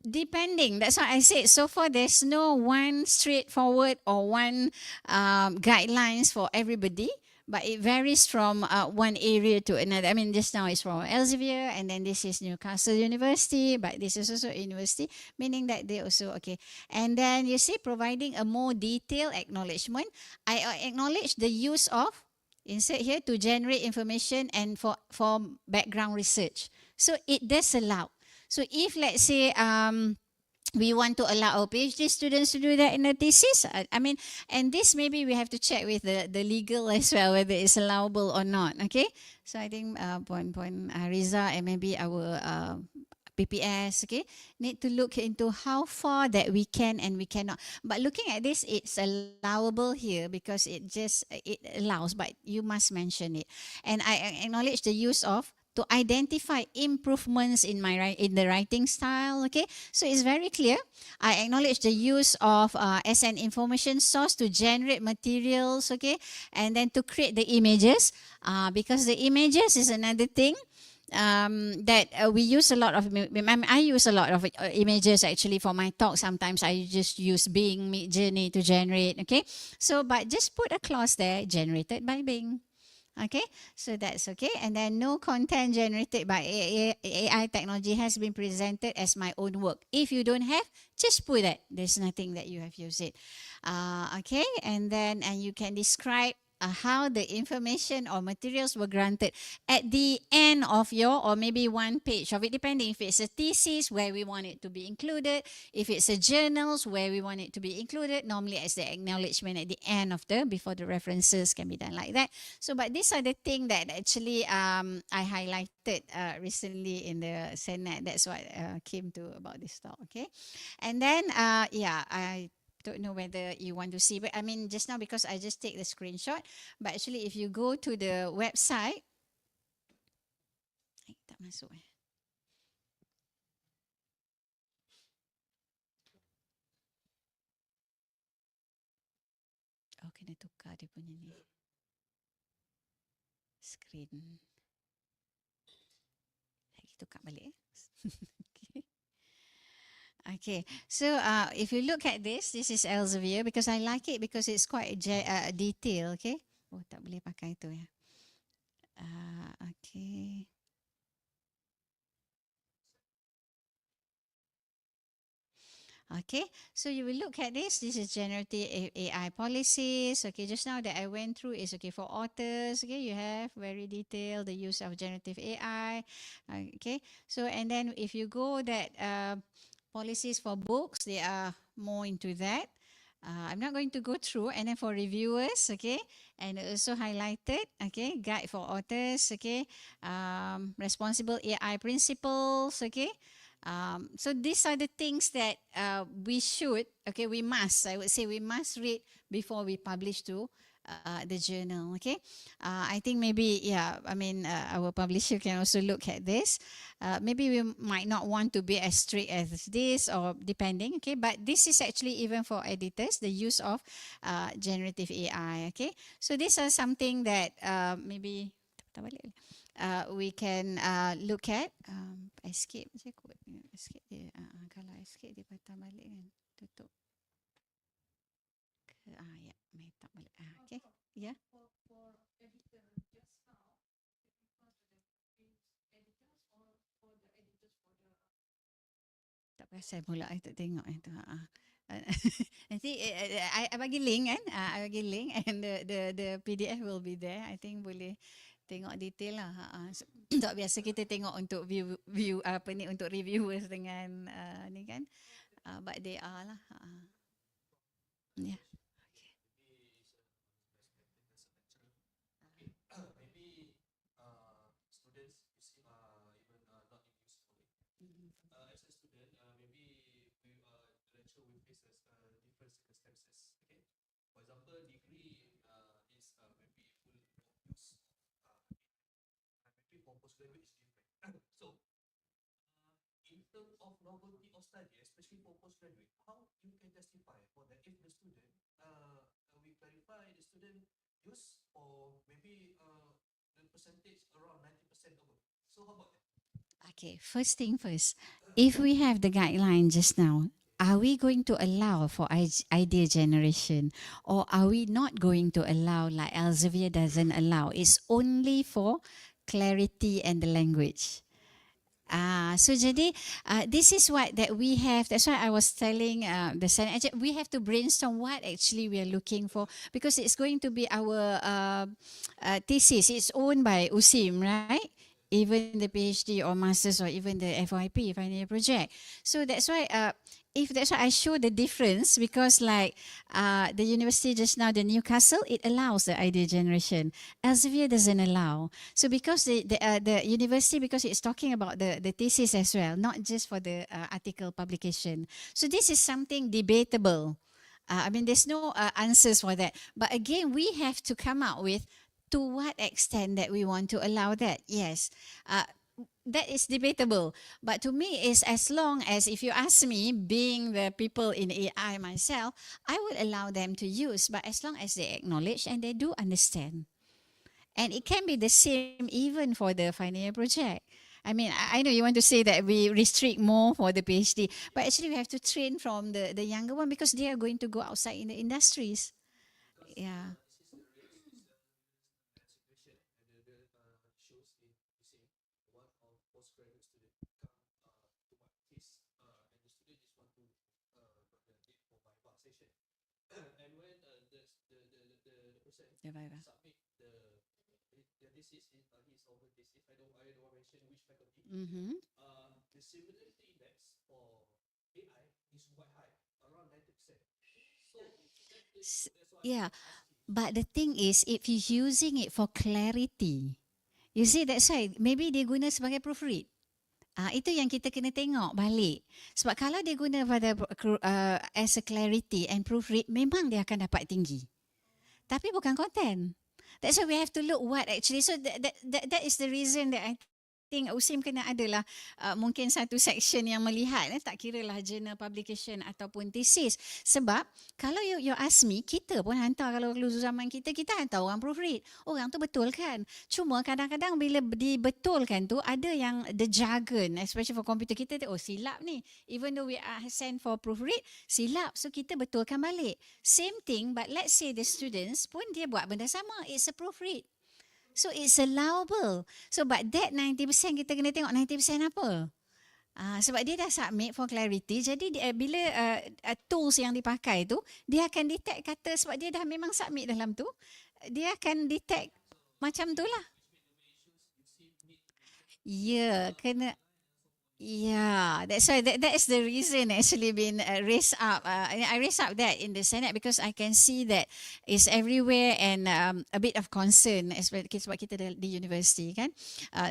depending, that's why I said so far there's no one straightforward or one guidelines for everybody, but it varies from one area to another. I mean, just now it's from Elsevier, and then this is Newcastle University, but this is also university, meaning that they also, okay. And then you see, providing a more detailed acknowledgement. I acknowledge the use of, insert here, to generate information and for background research. So it does allow. So if let's say we want to allow our PhD students to do that in a thesis. I mean, and this maybe we have to check with the legal as well, whether it's allowable or not. Okay, so I think Riza and maybe our PPS, okay, need to look into how far that we can and we cannot. But looking at this, it's allowable here because it allows, but you must mention it. And I acknowledge the use of to identify improvements in in the writing style. Okay, so it's very clear. I acknowledge the use of as an information source to generate materials. Okay, and then to create the images, because the images is another thing that we use a lot of. I use a lot of images actually for my talk. Sometimes I just use Bing Midjourney to generate. Okay, so but just put a clause there, generated by Bing. Okay, so that's okay. And then no content generated by AI technology has been presented as my own work. If you don't have, just put that. There's nothing that you have used it. Okay, and then you can describe how the information or materials were granted at the end of your, or maybe one page of it, depending if it's a thesis where we want it to be included, if it's a journals where we want it to be included, normally as the acknowledgement at the end of before the references can be done like that. So, but these are the things that actually I highlighted recently in the Senate. That's what came to about this talk, okay? And then, yeah, I don't know whether you want to see, but I mean just now because I just take the screenshot, but actually if you go to the website, tak masuk Oh, kena tukar dia punya ni. Screen. Lagi tukar balik. Okay. Okay, so if you look at this is Elsevier because I like it because it's quite detailed. Okay. Oh, tak boleh pakai tu ya. Okay. Okay, so you will look at this. This is generative AI policies. Okay, just now that I went through is okay for authors. Okay, you have very detailed the use of generative AI. Okay, so and then if you go that policies for books, they are more into that. I'm not going to go through. And then for reviewers, okay, and also highlighted, okay, guide for authors, okay, responsible AI principles, okay. So these are the things that we should, okay, we must, I would say we must read before we publish to the journal, okay. I think maybe, yeah, I mean, our publisher can also look at this. Maybe we might not want to be as strict as this or depending, okay, but this is actually even for editors, the use of generative AI, okay. So these are something that maybe we can look at. Escape je kot. Escape dia. Kalau escape dia patah balik kan. Tutup. Ya, mai tak balik. Okay. Ya. For editor just now, editors or for the editors for the Tak perasan pula I tak tengok itu. Nanti I bagi link kan. I bagi link and the PDF will be there. I think boleh tengok detail lah. Tak biasa kita tengok untuk view apa ni untuk reviewers dengan ni kan. But they are lah. Yeah. Maybe students even not in use for it. As a student, maybe we lecture will face different circumstances. Okay, for example, degree is maybe full of use. Maybe for postgraduate is different. So, in terms of novelty of study, especially for postgraduate, how you can justify for that if the student, we clarify the student use or maybe the percentage around 90% over. So how about that? Okay, first thing first. If we have the guideline just now, are we going to allow for idea generation or are we not going to allow like Elsevier doesn't allow? It's only for clarity and the language. So jadi this is what that we have. That's why I was telling the Senate, we have to brainstorm what actually we are looking for because it's going to be our thesis. It's owned by USIM, right? Even the PhD or masters or even the FYP, final year project. So that's why that's why I show the difference because like the university just now, the Newcastle, it allows the idea generation. Elsevier doesn't allow. So because the university, because it's talking about the thesis as well, not just for the article publication. So this is something debatable. I mean, there's no answers for that. But again, we have to come out with to what extent that we want to allow that. Yes. That is debatable, but to me is as long as if you ask me, being the people in AI myself, I would allow them to use, but as long as they acknowledge and they do understand. And it can be the same even for the final year project. I mean, I know you want to say that we restrict more for the PhD, but actually we have to train from the younger one because they are going to go outside in the industries. Yeah. And when the person submit the thesis, his own thesis, I don't mention which faculty. The similarity index for AI is quite high, around 90%. So yeah, but the thing is, if you're using it for clarity, you see that's why maybe dia guna sebagai proofread. Itu yang kita kena tengok balik. Sebab kalau dia guna pada as a clarity and proofread, memang dia akan dapat tinggi. Tapi bukan content. That's why we have to look what actually. So that is the reason that I think USIM kena adalah mungkin satu section yang melihat, tak kira lah journal publication ataupun thesis. Sebab kalau you ask me, kita pun hantar, kalau dulu zaman kita hantar orang proofread. Orang tu betul kan? Cuma kadang-kadang bila dibetulkan tu, ada yang the jargon, especially for computer, kita silap ni. Even though we are sent for proofread, silap. So kita betulkan balik. Same thing, but let's say the students pun dia buat benda sama. It's a proofread. So it's allowable. So but that 90% kita kena tengok 90% apa. Sebab dia dah submit for clarity. Jadi bila tools yang dipakai tu, dia akan detect kata, sebab dia dah memang submit dalam tu, dia akan detect macam tu lah. Ya, kena. Yeah, that's why that is the reason actually been raised up. I raised up that in the Senate because I can see that it's everywhere and a bit of concern, especially sebab kita di university kan.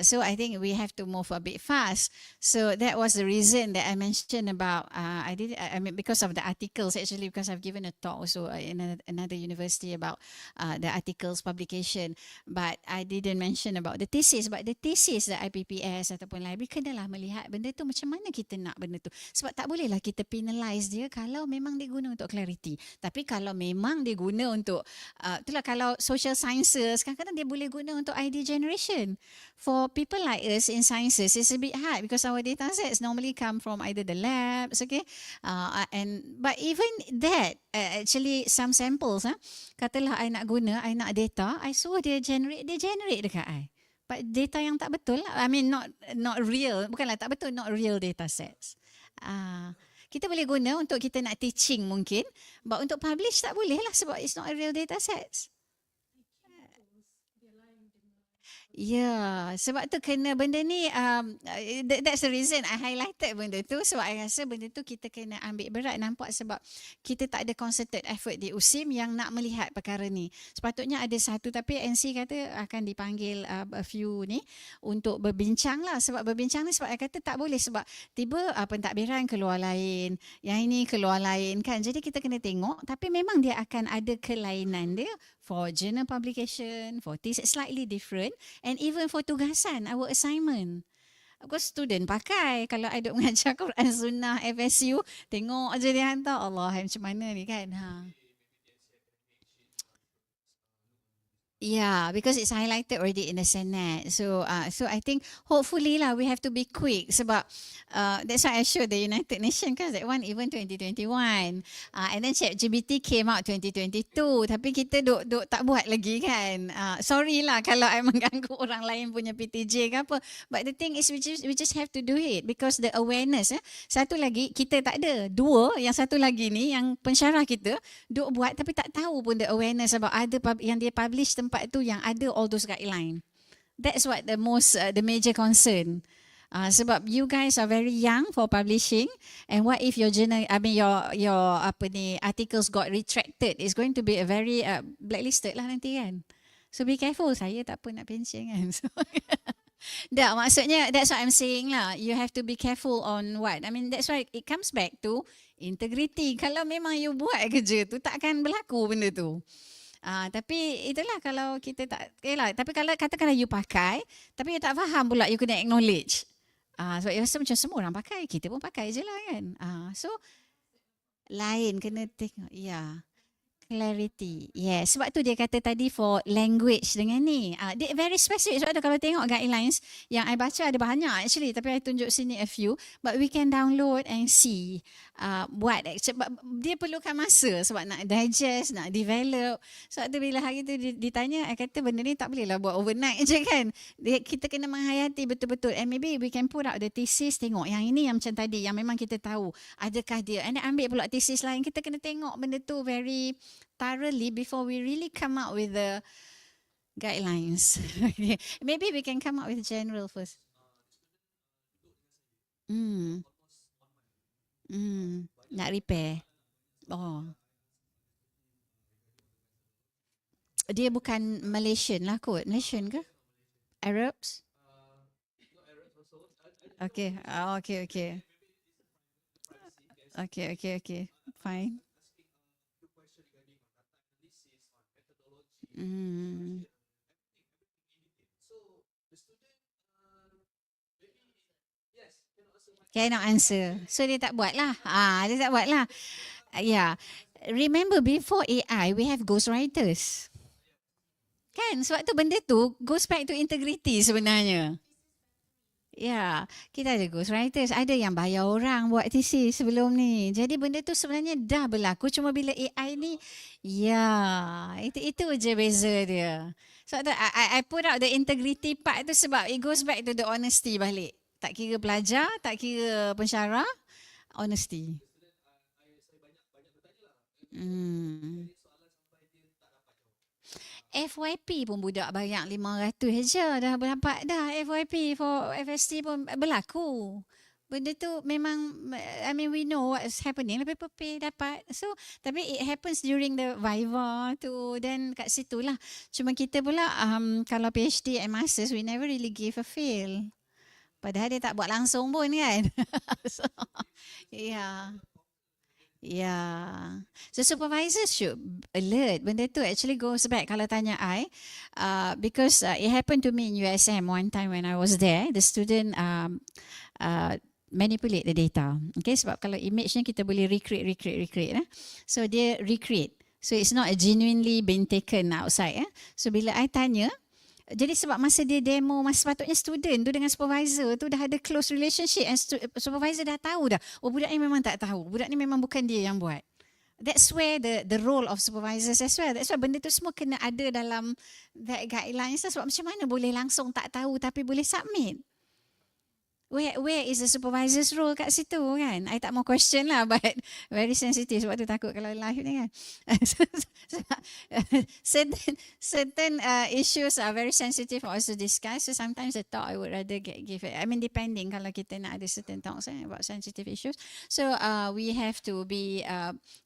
So I think we have to move a bit fast. So that was the reason that I mentioned about. I mean because of the articles actually, because I've given a talk also in another university about the articles publication, but I didn't mention about the thesis. But the thesis, the IPPS ataupun library kenalah melihat benda tu macam mana kita nak benda tu. Sebab tak bolehlah kita penalize dia kalau memang dia guna untuk clarity. Tapi kalau memang dia guna untuk, itulah kalau social sciences, kadang-kadang dia boleh guna untuk idea generation. For people like us in sciences, it's a bit hard because our data sets normally come from either the labs, okay? But even that, actually some samples, katalah I nak guna, I nak data, I suruh dia generate dekat I. But data yang tak betul, I mean not real, bukanlah tak betul, not real data sets. Kita boleh guna untuk kita nak teaching mungkin, but untuk publish tak boleh lah sebab it's not a real data sets. Ya, sebab tu kena benda ni, that's the reason I highlighted benda tu. Sebab I rasa benda tu kita kena ambil berat, nampak sebab kita tak ada concerted effort di USIM yang nak melihat perkara ni. Sepatutnya ada satu, tapi NC kata akan dipanggil a few ni untuk berbincang lah. Sebab berbincang ni sebab I kata tak boleh sebab tiba pentadbiran keluar lain, yang ini keluar lain kan. Jadi kita kena tengok, tapi memang dia akan ada kelainan dia. For journal publication, for thesis slightly different, and even for tugasan, our assignment. Because student pakai, kalau I duk mengajar Quran Sunnah, FSU, tengok aja dia hantar, Allah macam mana ni kan. Yeah, because it's highlighted already in the Senate. So I think hopefully lah we have to be quick sebab that's why I showed the United Nations kan, that one even 2021. And then ChatGPT came out 2022. Tapi kita duk tak buat lagi kan. Sorry lah kalau I mengganggu orang lain punya PTJ ke apa. But the thing is we just have to do it because the awareness. Satu lagi kita tak ada. Dua, yang satu lagi ni yang pensyarah kita duk buat tapi tak tahu pun the awareness about ada yang dia publish tempat tu yang ada all those guideline. That's what the major concern. Sebab you guys are very young for publishing, and what if your journal, I mean your articles got retracted? It's going to be a very blacklisted lah nanti kan. So be careful. Saya tak apa nak pension kan. So, dah maksudnya that's what I'm saying lah. You have to be careful on what. I mean that's why it comes back to integrity. Kalau memang you buat kerja tu, takkan berlaku benda tu. Tapi itulah kalau kita tak, tapi kalau katakanlah you pakai, tapi you tak faham pula, you kena acknowledge. Sebab you rasa macam semua orang pakai, kita pun pakai je lah kan. So lain kena tengok, clarity. Yes, sebab tu dia kata tadi for language dengan ni. Dia very specific. Sebab tu kalau tengok guidelines yang I baca ada banyak actually, tapi I tunjuk sini a few, but we can download and see buat. Sebab dia perlukan masa sebab nak digest, nak develop. Sebab tu bila hari tu ditanya, I kata benda ni tak boleh lah buat overnight je kan. Kita kena menghayati betul-betul, and maybe we can put out the thesis, tengok yang ini yang macam tadi, yang memang kita tahu adakah dia, and then ambil pula thesis lain. Kita kena tengok benda tu very thoroughly before we really come out with the guidelines. Maybe we can come up with general first. Nak repair. Oh. Dia bukan Malaysian lah kot. Malaysian ke? Arabs? Okay. Okay. Fine. Cannot answer. So dia tak buat lah. Dia tak buat lah. Yeah. Remember before AI, we have ghostwriters. Kan? Sebab tu benda tu goes back to integrity sebenarnya. Ya, kita ada ghostwriters, ada yang bayar orang buat thesis sebelum ni. Jadi benda tu sebenarnya dah berlaku, cuma bila AI ni, ya, itu je beza dia. So I put out the integrity part tu sebab it goes back to the honesty balik. Tak kira pelajar, tak kira pensyarah, honesty. FYP pun budak bayar 500 je dah berdapat dah. FYP for FST pun berlaku. Benda tu memang, I mean we know what's happening, lepas pay dapat. So, tapi it happens during the Viva tu, then kat situ lah. Cuma kita pula, kalau PhD and Masters, we never really give a feel. Padahal dia tak buat langsung pun kan. So, yeah. Yeah. So supervisors should alert. Benda tu actually goes back kalau tanya I, because it happened to me in USM one time when I was there. The student manipulate the data. Okay, sebab kalau image-nya kita boleh recreate. So dia recreate. So it's not genuinely been taken outside. So bila I tanya, jadi sebab masa dia demo, masa sepatutnya student tu dengan supervisor tu dah ada close relationship and supervisor dah tahu dah. Oh, budak ni memang tak tahu. Budak ni memang bukan dia yang buat. That's where the role of supervisors as well. That's why benda tu semua kena ada dalam that guidelines. Sebab macam mana boleh langsung tak tahu tapi boleh submit? Where is the supervisor's role kat situ kan? I tak mau question lah, but very sensitive sebab tu takut kalau live ni kan. certain issues are very sensitive for us to discuss. So sometimes the talk I would rather give it. I mean depending kalau kita nak ada certain talks about sensitive issues. So we have to be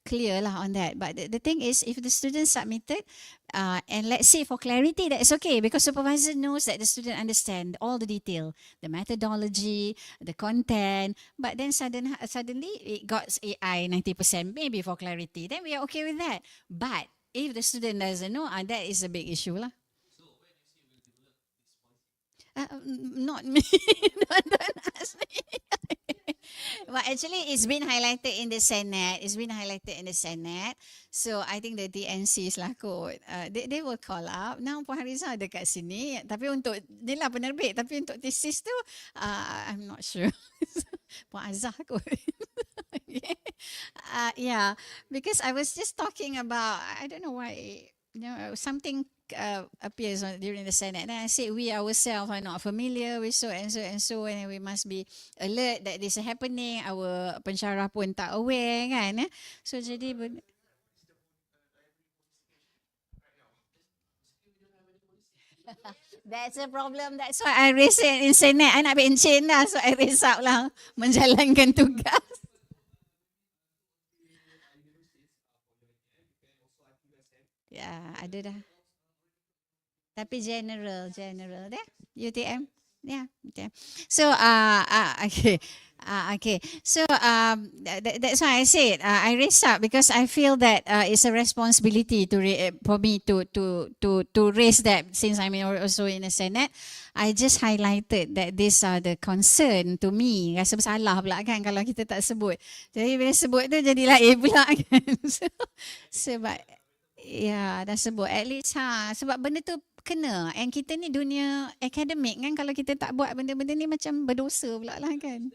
clear lah on that. But the thing is, if the student submitted, and let's say for clarity, that's okay because supervisor knows that the student understand all the detail, the methodology, the content, but then suddenly it got AI 90% maybe for clarity, then we are okay with that. But if the student doesn't know, that is a big issue lah. Not me. Don't ask me. Well, actually, it's been highlighted in the Senate. So, I think the DNCs lah kot. They will call up. Now, Puan Hariza ada kat sini. Tapi untuk, ni lah penerbit. Tapi untuk thesis tu, I'm not sure. Puan Azhar kot. Yeah, because I was just talking about, I don't know why, something appears during the Senate. And I said we ourselves are not familiar with so and so, and we must be alert that this is happening. Our pensyarah pun tak aware kan. So jadi that's a problem. That's why I raise it in Senate. I nak bencin lah, so I raise up lah menjalankan tugas. Ya, ada dah. Tapi general deh. UTM. Yeah, okay. So okay. Okay. So that's why I said I raise up because I feel that it's a responsibility for me to raise that since I'm also in the Senate. I just highlighted that these are the concern to me. Rasa bersalah pula kan kalau kita tak sebut. Jadi bila sebut tu jadilah pula kan. Sebab ya, dah sebut at least sebab benda tu kena, and kita ni dunia akademik kan, kalau kita tak buat benda-benda ni macam berdosa pula lah kan.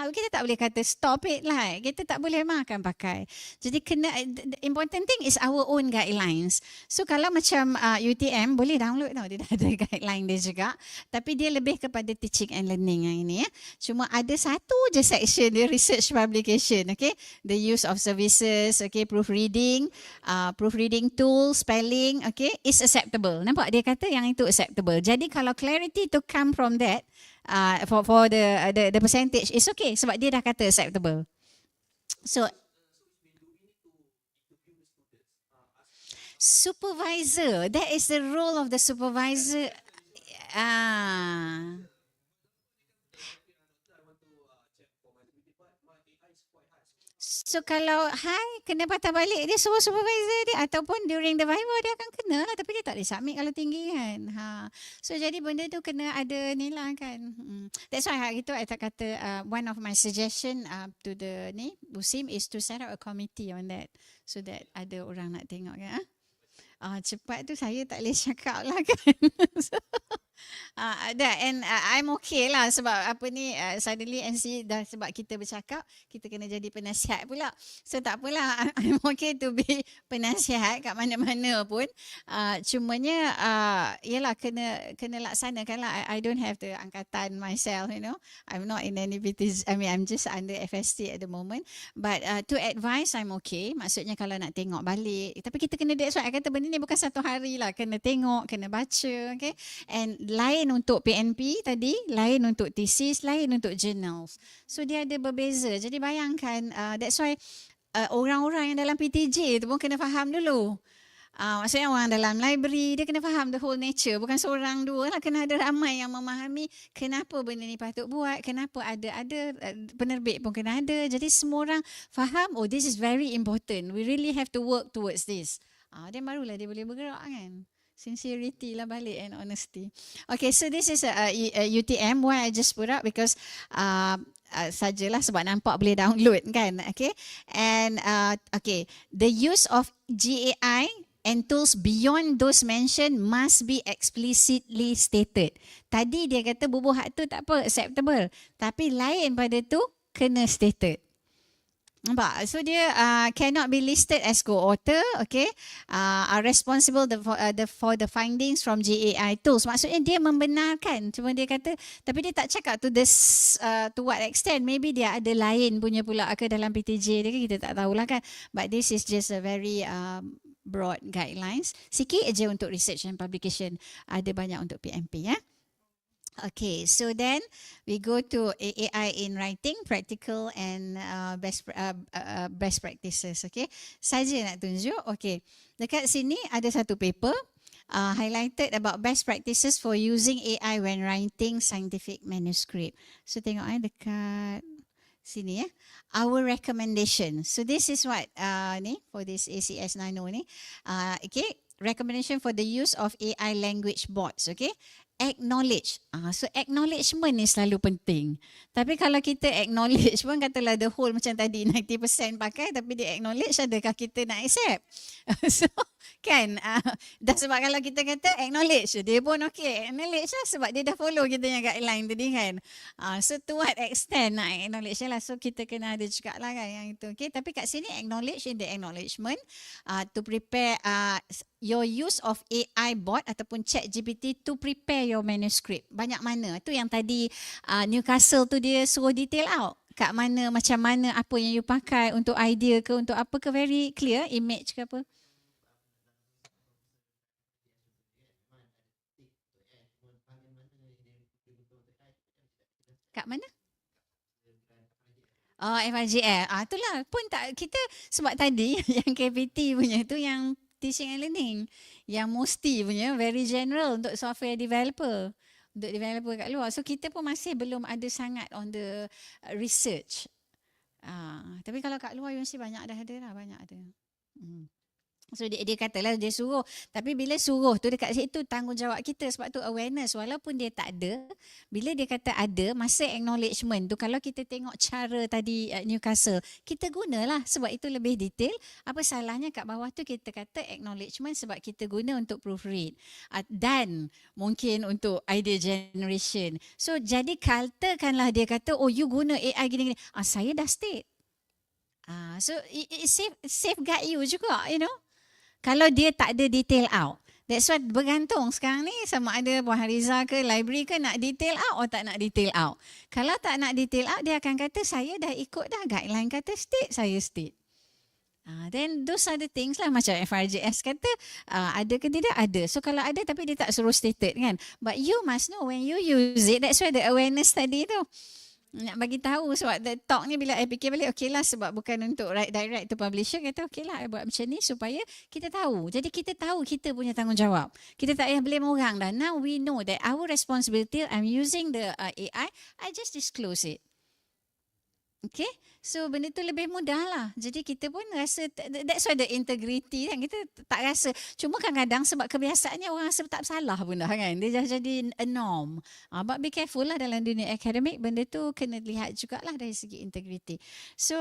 Kita tak boleh kata stop it lah. Kita tak boleh makan pakai. Jadi kena, the important thing is our own guidelines. So kalau macam UTM boleh download tau, dia dah ada guideline dia juga. Tapi dia lebih kepada teaching and learning yang ini ya. Cuma ada satu je section dia research publication, okay? The use of services, okay, proofreading tool, spelling, okay, is acceptable. Nampak dia kata yang itu acceptable. Jadi kalau clarity to come from that, for the percentage is okay sebab dia dah kata acceptable. So supervisor, that is the role of the supervisor. So So kalau kena patah balik, dia suruh supervisor dia ataupun during the viva dia akan kena lah, tapi dia tak boleh submit kalau tinggi kan. So jadi benda tu kena ada ni lah kan. That's why hari tu I tak kata one of my suggestion to the USIM is to set up a committee on that, so that ada orang nak tengok kan. Cepat tu saya tak boleh cakap lah kan. So, and I'm okay lah sebab apa ni suddenly NC dah sebab kita bercakap kita kena jadi penasihat pula, so tak apalah. I'm okay to be penasihat kat mana-mana pun, cumanya yelah kena laksanakan lah. I don't have the angkatan myself, you know, I'm not in any PTZ, I mean I'm just under FST at the moment, but to advise I'm okay. Maksudnya kalau nak tengok balik, tapi kita kena, that's why I kata benda ni bukan satu hari lah, kena tengok, kena baca, okay. And lain untuk PNP tadi, lain untuk thesis, lain untuk journals. So dia ada berbeza. Jadi bayangkan, that's why orang-orang yang dalam PTJ tu pun kena faham dulu. Maksudnya orang dalam library, dia kena faham the whole nature. Bukan seorang dua lah, kena ada ramai yang memahami kenapa benda ni patut buat, kenapa ada penerbit pun kena ada. Jadi semua orang faham, oh this is very important, we really have to work towards this. Then barulah dia boleh bergerak kan. Sincerity lah balik and honesty. Okay, so this is a UTM. Why I just put up because sajalah sebab nampak boleh download kan. Okay, and okay, the use of GAI and tools beyond those mentioned must be explicitly stated. Tadi dia kata bubuhat tu tak apa, acceptable, tapi lain pada tu kena stated. Nampak? So dia cannot be listed as co-author, okay? Are responsible for the findings from GAI tools. Maksudnya dia membenarkan, cuma dia kata, tapi dia tak cakap to what extent. Maybe dia ada lain punya pula ke dalam PTJ dia, kita tak tahulah kan. But this is just a very broad guidelines. Sikit aja untuk research and publication, ada banyak untuk PMP ya. Okay, so then we go to AI in writing, practical and best practices. Okay, saja nak tunjuk. Okay, dekat sini ada satu paper highlighted about best practices for using AI when writing scientific manuscript. So tengok dekat sini ya. Our recommendation. So this is what ni for this ACS Nano ni. Okay, recommendation for the use of AI language bots. Okay. Acknowledge. So acknowledgement ni selalu penting. Tapi kalau kita acknowledge pun katalah the whole macam tadi 90% pakai, tapi dia acknowledge, adakah kita nak accept? So kan, dah sebab kalau kita kata acknowledge, dia pun okay, acknowledge lah sebab dia dah follow kita yang guideline tadi kan. So to what extent nak acknowledge lah, so kita kena ada juga lah kan yang itu. Okay, tapi kat sini acknowledge in the acknowledgement to prepare your use of AI bot ataupun chat GPT to prepare your manuscript. Banyak mana? Tu yang tadi Newcastle tu dia suruh detail out. Kat mana, macam mana, apa yang you pakai untuk idea ke, untuk apa ke, very clear, image ke apa. Kat mana? FRJL. Itulah pun tak, kita sebab tadi yang KPT punya tu yang teaching and learning, yang Mosti punya very general untuk software developer, untuk developer kat luar. So kita pun masih belum ada sangat on the research. Tapi kalau kat luar universiti banyak dah ada lah, banyak ada. So dia katalah dia suruh, tapi bila suruh tu dekat situ tanggungjawab kita, sebab tu awareness walaupun dia tak ada, bila dia kata ada, masa acknowledgement tu kalau kita tengok cara tadi Newcastle, kita gunalah sebab itu lebih detail. Apa salahnya kat bawah tu kita kata acknowledgement sebab kita guna untuk proofread dan mungkin untuk idea generation. So jadi katakanlah dia kata oh you guna AI gini-gini, saya dah state. So it safeguard you juga, you know. Kalau dia tak ada detail out. That's why bergantung sekarang ni sama ada Puan Hariza ke library ke nak detail out atau tak nak detail out. Kalau tak nak detail out, dia akan kata saya dah ikut dah guideline kata state, saya state. Then those are the things lah macam FRJS kata ada ke tidak ada. So kalau ada tapi dia tak suruh stated kan. But you must know when you use it. That's why the awareness tadi tu. Nak bagi tahu sebab the talk ni bila I fikir balik okey lah sebab bukan untuk direct to publisher, kata okey lah I buat macam ni supaya kita tahu. Jadi kita tahu kita punya tanggungjawab. Kita tak payah blame orang dah. Now we know that our responsibility, I'm using the AI, I just disclose it. Okay, so benda tu lebih mudah lah. Jadi kita pun rasa, that's why the integrity kan, kita tak rasa. Cuma kadang-kadang sebab kebiasaannya orang rasa tak salah pun dah kan. Dia dah jadi a norm. But be careful lah dalam dunia akademik, benda tu kena lihat jugalah dari segi integrity. So,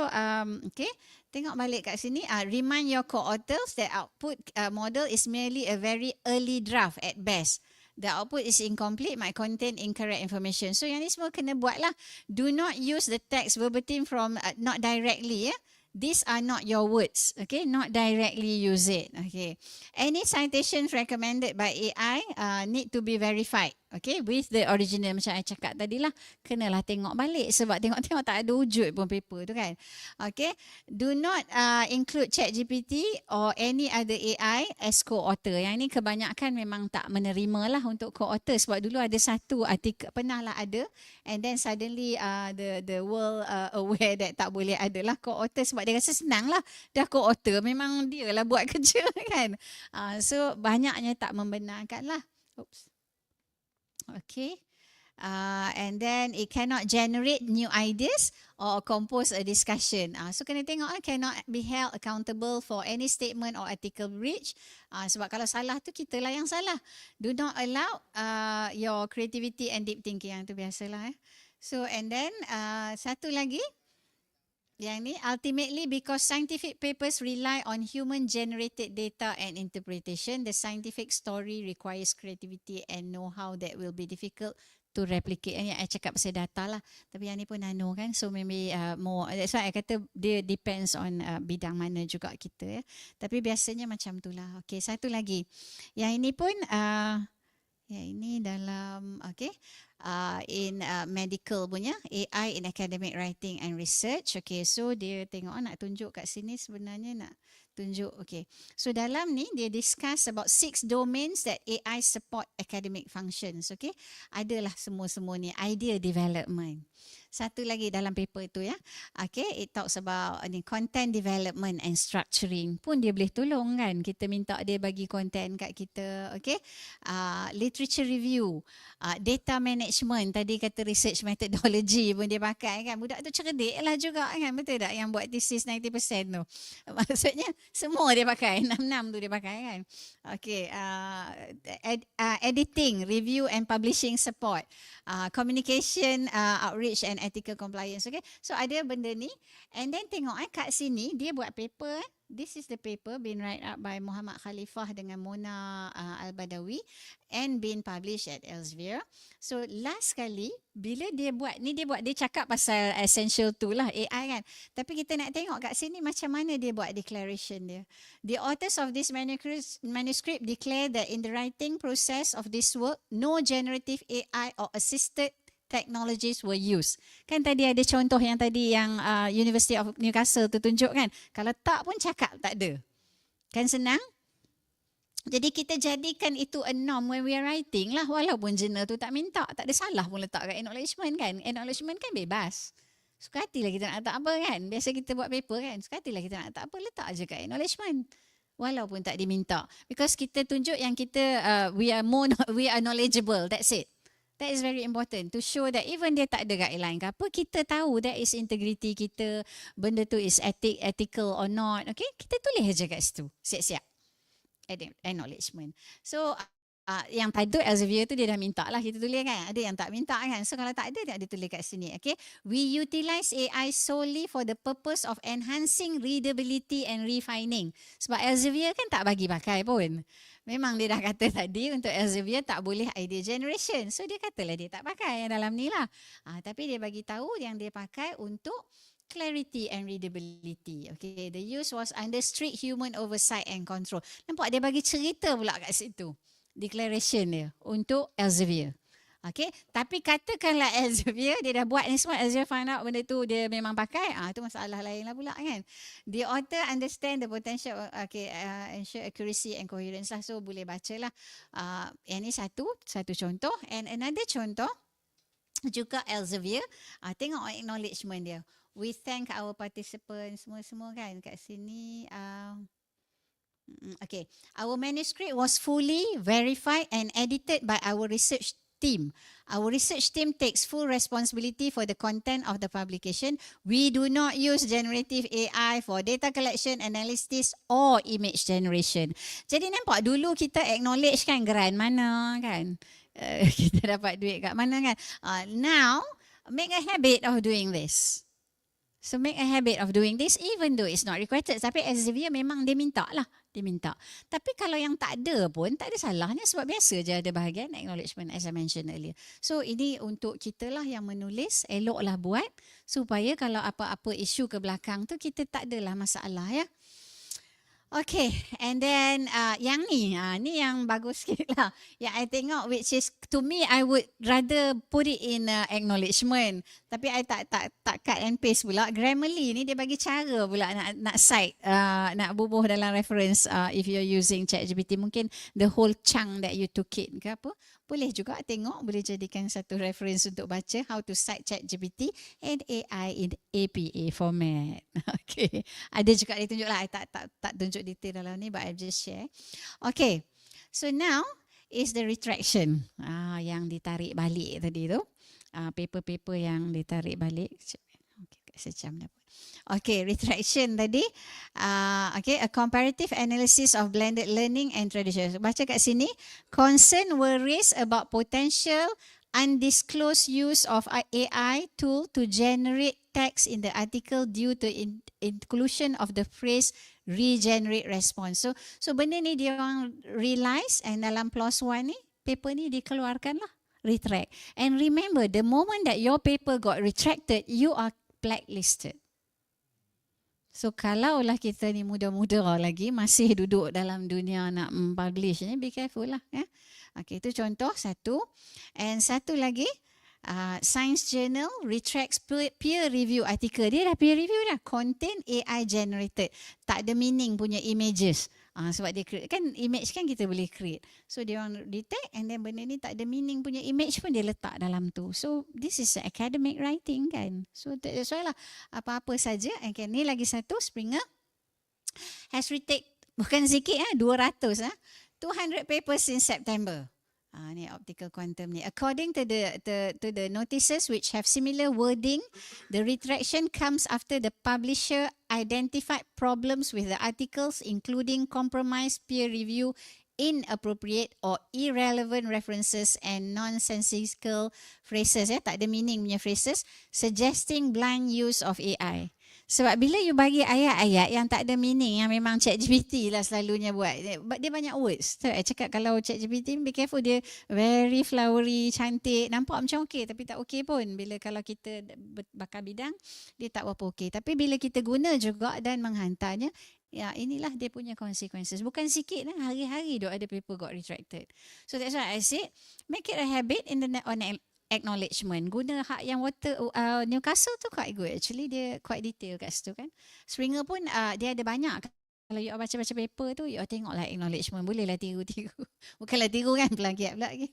okay, tengok balik kat sini. Remind your co-authors that output model is merely a very early draft at best. The output is incomplete, might contain incorrect information. So yang ni semua kena buat lah. Do not use the text verbatim from, not directly. These are not your words. Okay, not directly use it. Okay. Any citations recommended by AI need to be verified. Okay, with the original macam saya cakap tadi lah. Kenalah tengok balik sebab tengok-tengok tak ada wujud pun paper tu kan. Okay, do not include ChatGPT or any other AI as co-author. Yang ni kebanyakan memang tak menerima lah untuk co-author sebab dulu ada satu artikel, pernah lah ada, and then suddenly the world aware that tak boleh ada lah co-author sebab dia rasa senang lah. Dah co-author memang dia lah buat kerja kan. So banyaknya tak membenarkan lah. Oops. Okay, and then it cannot generate new ideas or compose a discussion. So kena tengok cannot be held accountable for any statement or article breach. Sebab kalau salah tu kita lah yang salah. Do not allow your creativity and deep thinking. Yang tu biasalah. So and then satu lagi. Yang ni, ultimately because scientific papers rely on human-generated data and interpretation, the scientific story requires creativity and know-how that will be difficult to replicate. Yang saya cakap pasal data lah. Tapi yang ni pun nano kan, so maybe more. That's why saya kata dia depends on bidang mana juga kita. Tapi biasanya macam tu lah. Okay, satu lagi. Yang ini pun, yang ini dalam, okay. In medical punya AI in academic writing and research. Okay, so dia tengok nak tunjuk kat sini sebenarnya nak tunjuk. Okay, so dalam ni dia discuss about 6 domains that AI support academic functions. Okay, adalah semua-semua ni idea development. Satu lagi dalam paper itu ya. Okay, it talks about content development and structuring pun dia boleh tolong kan. Kita minta dia bagi content kat kita. Okay, literature review, data management, tadi kata research methodology pun dia pakai kan. Budak tu cerdik lah juga kan. Betul tak yang buat thesis 90% tu. Maksudnya semua dia pakai. 66 tu dia pakai kan. Okay, editing, review and publishing support, communication, outreach and ethical compliance. Okay, so ada benda ni, and then tengok kat sini dia buat paper. This is the paper been write up by Muhammad Khalifah dengan Mona Al-Badawi and been published at Elsevier. So last kali bila dia buat ni, dia cakap pasal essential tool lah AI kan. Tapi kita nak tengok kat sini macam mana dia buat declaration dia. The authors of this manuscript declare that in the writing process of this work, no generative AI or assisted technologies were used. Kan tadi ada contoh yang tadi yang University of Newcastle tu tunjuk kan. Kalau tak pun cakap tak ada. Kan senang? Jadi kita jadikan itu a norm when we are writing lah. Walaupun jurnal tu tak minta. Tak ada salah pun letak kat acknowledgement kan. Acknowledgement kan bebas. Suka hatilah kita nak letak apa kan. Biasa kita buat paper kan. Suka hatilah kita nak letak apa. Letak je kat acknowledgement. Walaupun tak diminta. Because kita tunjuk yang kita we are knowledgeable. That's it. That is very important to show that even dia tak ada guideline ke apa, kita tahu that is integrity kita, benda tu is ethical or not. Okay, kita tulis je kat situ. Siap-siap. Acknowledgement. So, yang tadi Elsevier tu dia dah minta lah kita tulis kan. Ada yang tak minta kan. So, kalau tak ada, dia tulis kat sini. Okay. We utilize AI solely for the purpose of enhancing readability and refining. Sebab Elsevier kan tak bagi pakai pun. Memang dia dah kata tadi untuk Elsevier tak boleh idea generation. So dia katalah dia tak pakai yang dalam ni lah. Tapi dia bagi tahu yang dia pakai untuk clarity and readability. Okay, the use was under strict human oversight and control. Nampak dia bagi cerita pula kat situ. Declaration dia untuk Elsevier. Okay, tapi katakanlah Elsevier dia dah buat ni semua, Elsevier find out benda tu dia memang pakai, itu masalah lain lah pula kan. The author understand the potential, ensure accuracy and coherence lah, so boleh baca lah. Yang ni satu contoh, and another contoh juga Elsevier, tengok acknowledgement dia. We thank our participants, semua kan kat sini. Okay, our manuscript was fully verified and edited by our research team. Our research team takes full responsibility for the content of the publication. We do not use generative AI for data collection, analysis or image generation. Jadi nampak dulu kita acknowledge kan grant mana kan. Kita dapat duit kat mana kan. Now, make a habit of doing this. So make a habit of doing this even though it's not required. Tapi Xavier memang dia minta lah. Dia minta. Tapi kalau yang tak ada pun, tak ada salahnya sebab biasa je ada bahagian acknowledgement as I mentioned earlier. So ini untuk kita lah yang menulis, eloklah buat supaya kalau apa-apa isu ke belakang tu kita tak adalah masalah ya. Okay, and then yang ni yang bagus sikit lah. Yang I tengok which is to me I would rather put it in acknowledgement. Tapi I tak cut and paste pula. Grammarly ni dia bagi cara pula nak cite, nak bubuh dalam reference if you're using ChatGPT. Mungkin the whole chunk that you took it ke apa. Boleh juga tengok, boleh jadikan satu reference untuk baca how to cite ChatGPT and AI in APA format. Okay, ada juga ditunjuk lah. I tak tunjuk detail dalam ni but I just share. Okay, so now is the retraction. Yang ditarik balik tadi tu. Paper-paper yang ditarik balik. Okay, sejam dah. Okay, retraction tadi. Okay, a comparative analysis of blended learning and traditional. Baca kat sini. Concern were raised about potential undisclosed use of AI tool to generate text in the article due to inclusion of the phrase regenerate response. So benda ni dia orang realize and dalam PLOS 1 ni, paper ni dikeluarkan lah. Retract. And remember, the moment that your paper got retracted, you are blacklisted. So kalaulah kita ni muda-muda lagi masih duduk dalam dunia nak publish ni, be careful lah. Okay, itu contoh satu. And satu lagi, Science Journal retracts peer review article. Dia dah peer review dah. Contain AI generated. Tak ada meaning punya images. Sebab dia create, kan image kan kita boleh create. So dia orang detect and then benda ni tak ada meaning punya image pun dia letak dalam tu. So this is academic writing kan. So that's why lah apa-apa saja. And kan, ni lagi satu, Springer has retake, bukan sikit 200 200 papers in September. Ni optical quantum ni. According to the notices which have similar wording, the retraction comes after the publisher identified problems with the articles, including compromised peer review, inappropriate or irrelevant references and nonsensical phrases. Tak ada meaning punya phrases, suggesting blind use of AI. Sebab bila you bagi ayat-ayat yang tak ada meaning, yang memang ChatGPT lah selalunya buat. Dia banyak words. So, I cakap kalau ChatGPT, be careful, dia very flowery, cantik. Nampak macam okey tapi tak okey pun. Bila kalau kita bakar bidang, dia tak berapa okey. Tapi bila kita guna juga dan menghantarnya, ya inilah dia punya consequences. Bukan sikit hari-hari duk ada paper got retracted. So that's why I said, make it a habit in the on acknowledgement. Guna hak yang Newcastle tu quite good actually, dia quite detail kat situ kan. Springer pun dia ada banyak. Kalau you baca-baca paper tu, you tengoklah acknowledgement. Bolehlah tiru-tiru. Bukanlah tiru kan, plagiat pula lagi.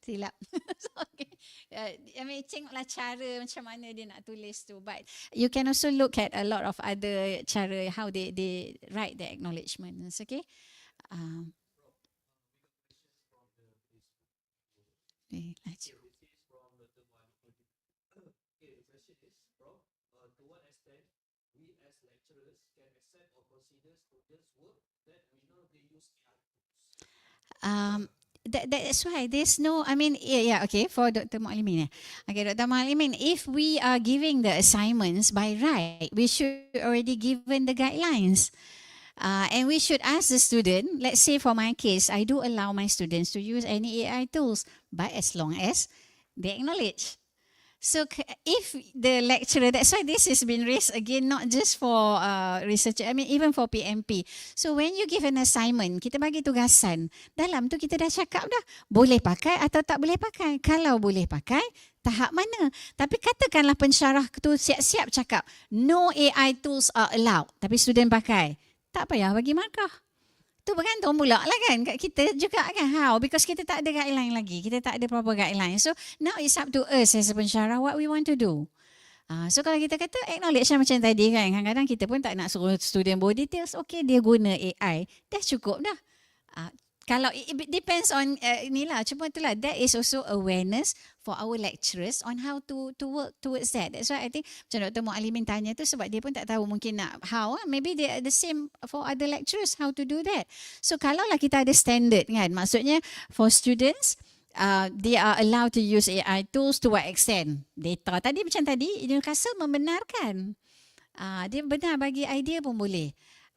Silap. So, okay. I mean, tengoklah cara macam mana dia nak tulis tu. But you can also look at a lot of other cara how they write the acknowledgements. Okay. Laju. That's why there's no, I mean, yeah, okay, for Dr. Mualimin. Okay, Dr. Mualimin, if we are giving the assignments by right, we should already given the guidelines. And we should ask the student, let's say for my case, I do allow my students to use any AI tools, but as long as they acknowledge. So if the lecturer, that's why this has been raised again, not just for researcher, I mean even for PMP. So when you give an assignment, kita bagi tugasan, dalam tu kita dah cakap dah, boleh pakai atau tak boleh pakai. Kalau boleh pakai, tahap mana. Tapi katakanlah pensyarah tu siap-siap cakap, no AI tools are allowed, tapi student pakai. Tak payah bagi markah. Tu bergantung pula lah kan kat kita juga kan. How? Because kita tak ada guideline lagi. Kita tak ada proper guideline. So now it's up to us as a pensyarah what we want to do. So kalau kita kata acknowledge macam tadi kan. Kadang-kadang kita pun tak nak suruh student bawa details. Okay, dia guna AI. Dah cukup dah. Kalau it depends on inilah, cuma itulah, that is also awareness for our lecturers on how to work towards that. That's why I think macam Dr. Mualimin tanya tu sebab dia pun tak tahu mungkin nak how, maybe they are the same for other lecturers how to do that. So kalau lah kita ada standard kan, maksudnya for students they are allowed to use AI tools to what extent. Data tadi macam tadi Newcastle membenarkan. Dia benar bagi idea pun boleh.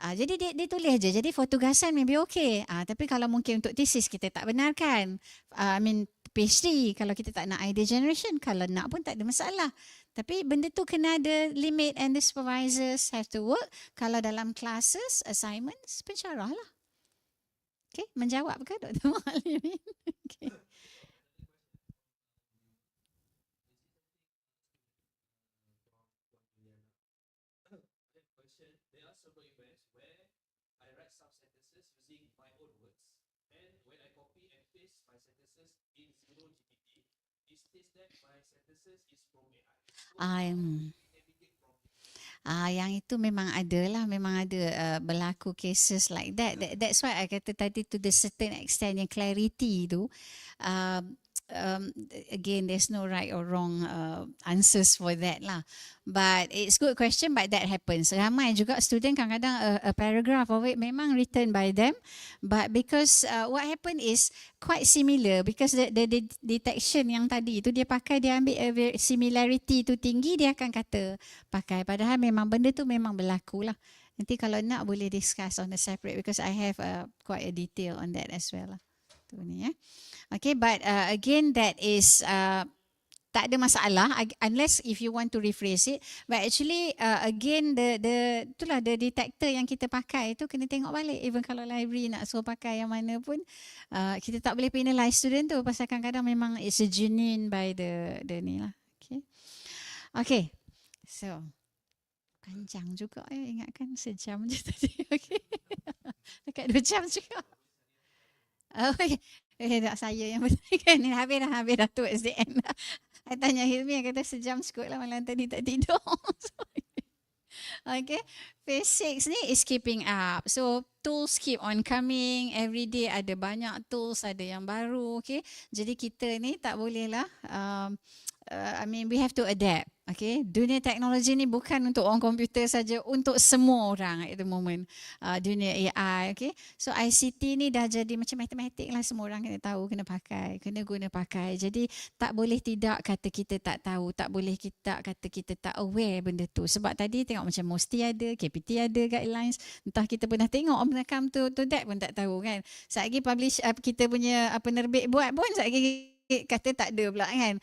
Jadi dia tulis je. Jadi for tugasan maybe okay. Tapi kalau mungkin untuk thesis kita tak benarkan. I mean PhD kalau kita tak nak idea generation, kalau nak pun tak ada masalah. Tapi benda tu kena ada limit and the supervisors have to work. Kalau dalam classes, assignments, pensyarah lah. Okay, menjawab ke Dr. Mualimin? Okay. There are several events where I write some sentences using my own words, and when I copy and paste my sentences in Zero GPT, it states that my sentences is from AI. Yang itu memang ada lah, memang ada berlaku cases like that. That's why I kata tadi to the certain extent yang clarity tu, again there's no right or wrong answers for that lah. But it's good question, but that happens. Ramai juga student kadang-kadang a paragraph of it memang written by them, but because what happened is quite similar, because the detection yang tadi tu dia pakai, dia ambil similarity tu tinggi, dia akan kata pakai, padahal memang benda tu memang berlaku lah. Nanti kalau nak boleh discuss on the separate, because I have quite a detail on that as well lah. Tu ni okay, but again that is tak ada masalah unless if you want to rephrase it, but actually again itulah the detector yang kita pakai tu kena tengok balik. Even kalau library nak suruh pakai yang mana pun, kita tak boleh penalize student tu, pasal kadang-kadang memang it's a genuine by the ni lah. Okay, so panjang juga ingatkan sejam je tadi. Okay, dekat 2 jam juga. Okay, tak saya yang bertanya ni, habis dah towards the end. I tanya Hilmi, kata sejam cukup lah, malam tadi tak tidur. Okay, phase 6 ni is keeping up. So tools keep on coming, every day ada banyak tools, ada yang baru. Okay, jadi kita ni tak boleh lah, I mean we have to adapt. Okay, dunia teknologi ni bukan untuk orang komputer saja, untuk semua orang at the moment. Dunia AI, okay. So ICT ni dah jadi macam matematik lah, semua orang kena tahu, kena pakai, kena guna pakai. Jadi tak boleh tidak kata kita tak tahu, tak boleh kita kata kita tak aware benda tu. Sebab tadi tengok macam MOSTI ada, KPT ada guidelines, entah kita pernah tengok pernah come to that pun tak tahu kan. Sekejap lagi kita punya penerbit buat pun sekejap lagi kata tak ada pula kan.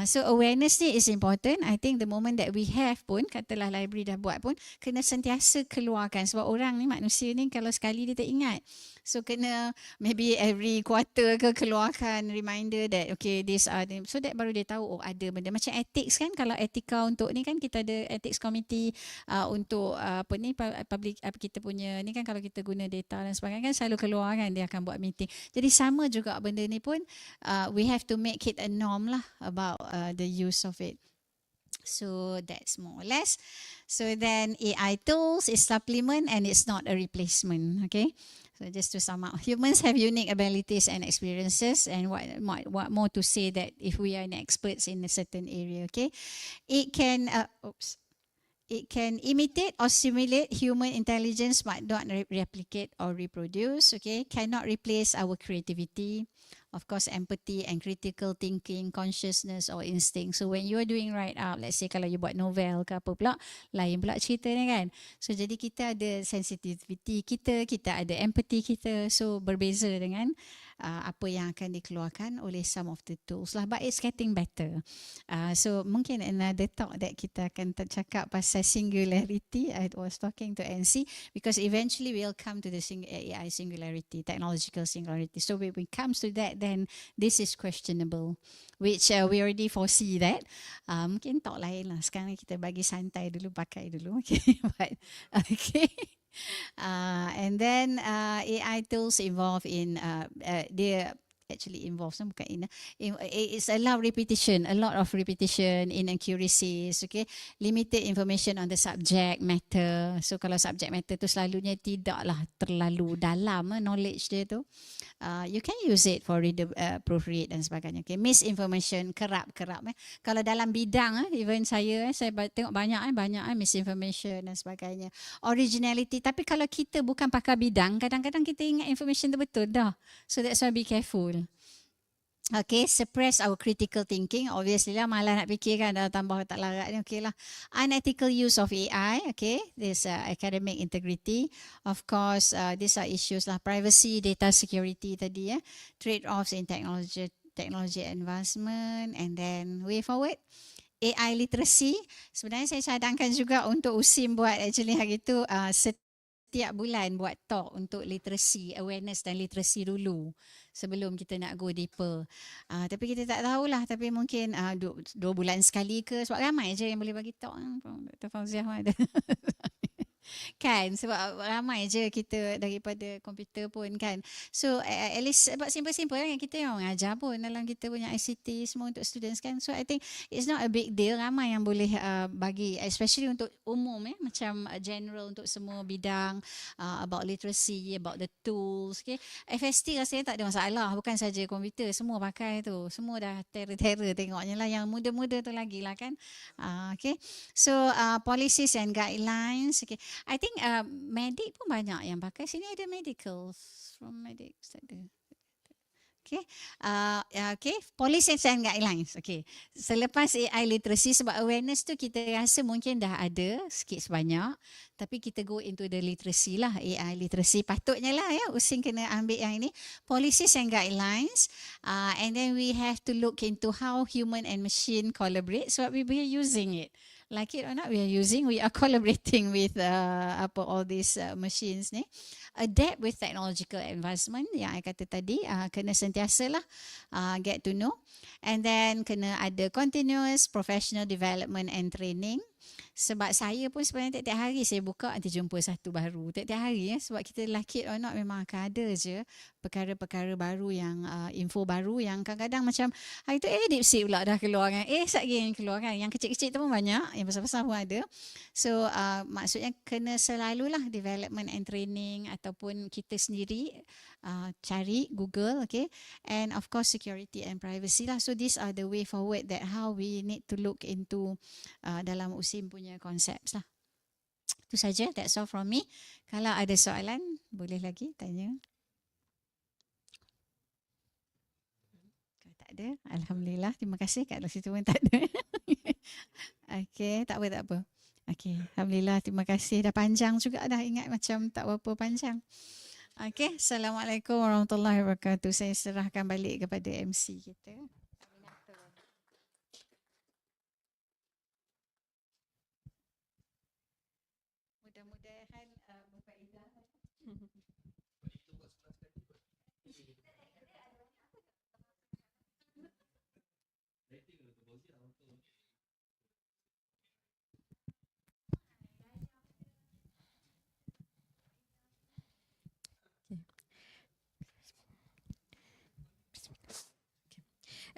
So awareness ni is important. I think the moment that we have pun, katalah library dah buat pun, kena sentiasa keluarkan. Sebab orang ni, manusia ni kalau sekali dia tak ingat. So kena maybe every quarter ke keluarkan reminder that okay this so that baru dia tahu oh ada benda. Macam ethics kan, kalau etika untuk ni kan kita ada ethics committee untuk apa ni public kita punya ni kan, kalau kita guna data dan sebagainya kan selalu keluar kan, dia akan buat meeting. Jadi sama juga benda ni pun, we have to make it a norm lah about the use of it. So that's more or less. So then AI tools is supplement and it's not a replacement. Okay. So just to sum up, humans have unique abilities and experiences, and what more to say that if we are experts in a certain area. Okay, it can it can imitate or simulate human intelligence but not replicate or reproduce. Okay, cannot replace our creativity. Of course, empathy and critical thinking, consciousness or instinct. So when you are doing write up, let's say kalau you buat novel ke apa pula, lain pula cerita ni kan. So jadi kita ada sensitivity kita ada empathy kita. So berbeza dengan apa yang akan dikeluarkan oleh some of the tools lah. But it's getting better. So mungkin another talk that kita akan cakap pasal singularity. I was talking to NC because eventually we'll come to the AI singularity, technological singularity. So when it comes to that, then this is questionable, which we already foresee that. Mungkin talk lain lah. Sekarang kita bagi santai dulu, pakai dulu. Okay, but okay. And then AI tools involve in actually involves, bukan it's allow repetition, a lot of repetition, inaccuracies, okay, limited information on the subject matter. So kalau subject matter tu selalunya tidaklah terlalu dalam knowledge dia tu, you can use it for reader, proofread dan sebagainya. Okay, misinformation kerap kalau dalam bidang even saya tengok banyak misinformation dan sebagainya. Originality, tapi kalau kita bukan pakar bidang, kadang-kadang kita ingat information tu betul dah. So that's why be careful. Okay, suppress our critical thinking. Obviously lah, malah nak fikir kan, dah tambah tak larat ni, okay lah. Unethical use of AI, okay. This academic integrity. Of course, these are issues lah. Privacy, data security tadi ya. Trade-offs in technology advancement, and then way forward. AI literacy. Sebenarnya saya cadangkan juga untuk USIM buat actually hari tu setiap bulan buat talk untuk literacy, awareness dan literacy dulu sebelum kita nak go deeper. Tapi kita tak tahulah, tapi mungkin 2 bulan sekali ke, sebab ramai je yang boleh bagi talk. Dr. Fauziah ada. Kan, sebab ramai je kita daripada komputer pun kan. So at least sebab simple-simple kan, kita yang mengajar pun dalam kita punya ICT semua untuk students kan. So I think it's not a big deal, ramai yang boleh bagi, especially untuk umum macam general untuk semua bidang, about literacy, about the tools, okay. FST rasanya tak ada masalah, bukan saja komputer, semua pakai tu, semua dah terror tengoknya lah, yang muda-muda tu lagi lah kan. Okay, so policies and guidelines, okay. I think medik pun banyak yang pakai. Sini ada medicals, from medics ada. Okay, okay, policies and guidelines. Okay, selepas AI literacy, sebab awareness tu kita rasa mungkin dah ada sikit sebanyak, tapi kita go into the literacy lah, AI literacy. Patutnya lah ya, USIM kena ambil yang ini, policies and guidelines, and then we have to look into how human and machine collaborate, sebab we are using it. Like it or not, we are collaborating with all these machines ni. Adapt with technological advancement yang I kata tadi, kena sentiasalah get to know, and then kena ada continuous professional development and training. Sebab saya pun sebenarnya tiap-tiap hari saya buka nanti jumpa satu baru. Tiap-tiap hari sebab kita like it or not memang akan ada je perkara-perkara baru yang info baru yang kadang-kadang macam hari tu DeepSeek pula dah keluar kan. Satgi yang keluar kan. Yang kecil-kecil tu pun banyak, yang besar-besar pun ada. So maksudnya kena selalulah development and training ataupun kita sendiri cari Google, okay. And of course security and privacy lah. So these are the way forward that how we need to look into dalam USIM punya concepts lah. Itu saja, that's all from me. Kalau ada soalan, boleh lagi tanya. Kalau tak ada, alhamdulillah, terima kasih. Kat situ pun tak ada. Okay, tak apa. Okay, alhamdulillah, terima kasih. Dah panjang juga dah, ingat macam tak berapa panjang. Okay, Assalamualaikum warahmatullahi wabarakatuh. Saya serahkan balik kepada MC kita. Mudah-mudahan berfaedah.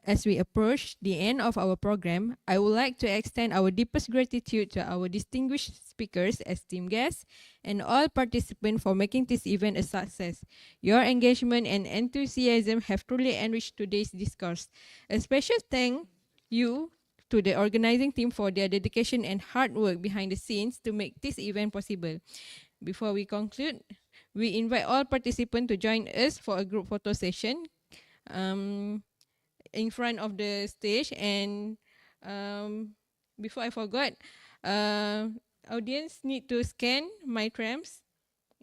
As we approach the end of our program, I would like to extend our deepest gratitude to our distinguished speakers, esteemed guests, and all participants for making this event a success. Your engagement and enthusiasm have truly enriched today's discourse. A special thank you to the organizing team for their dedication and hard work behind the scenes to make this event possible. Before we conclude, we invite all participants to join us for a group photo session in front of the stage. And before I forgot, audience need to scan my trams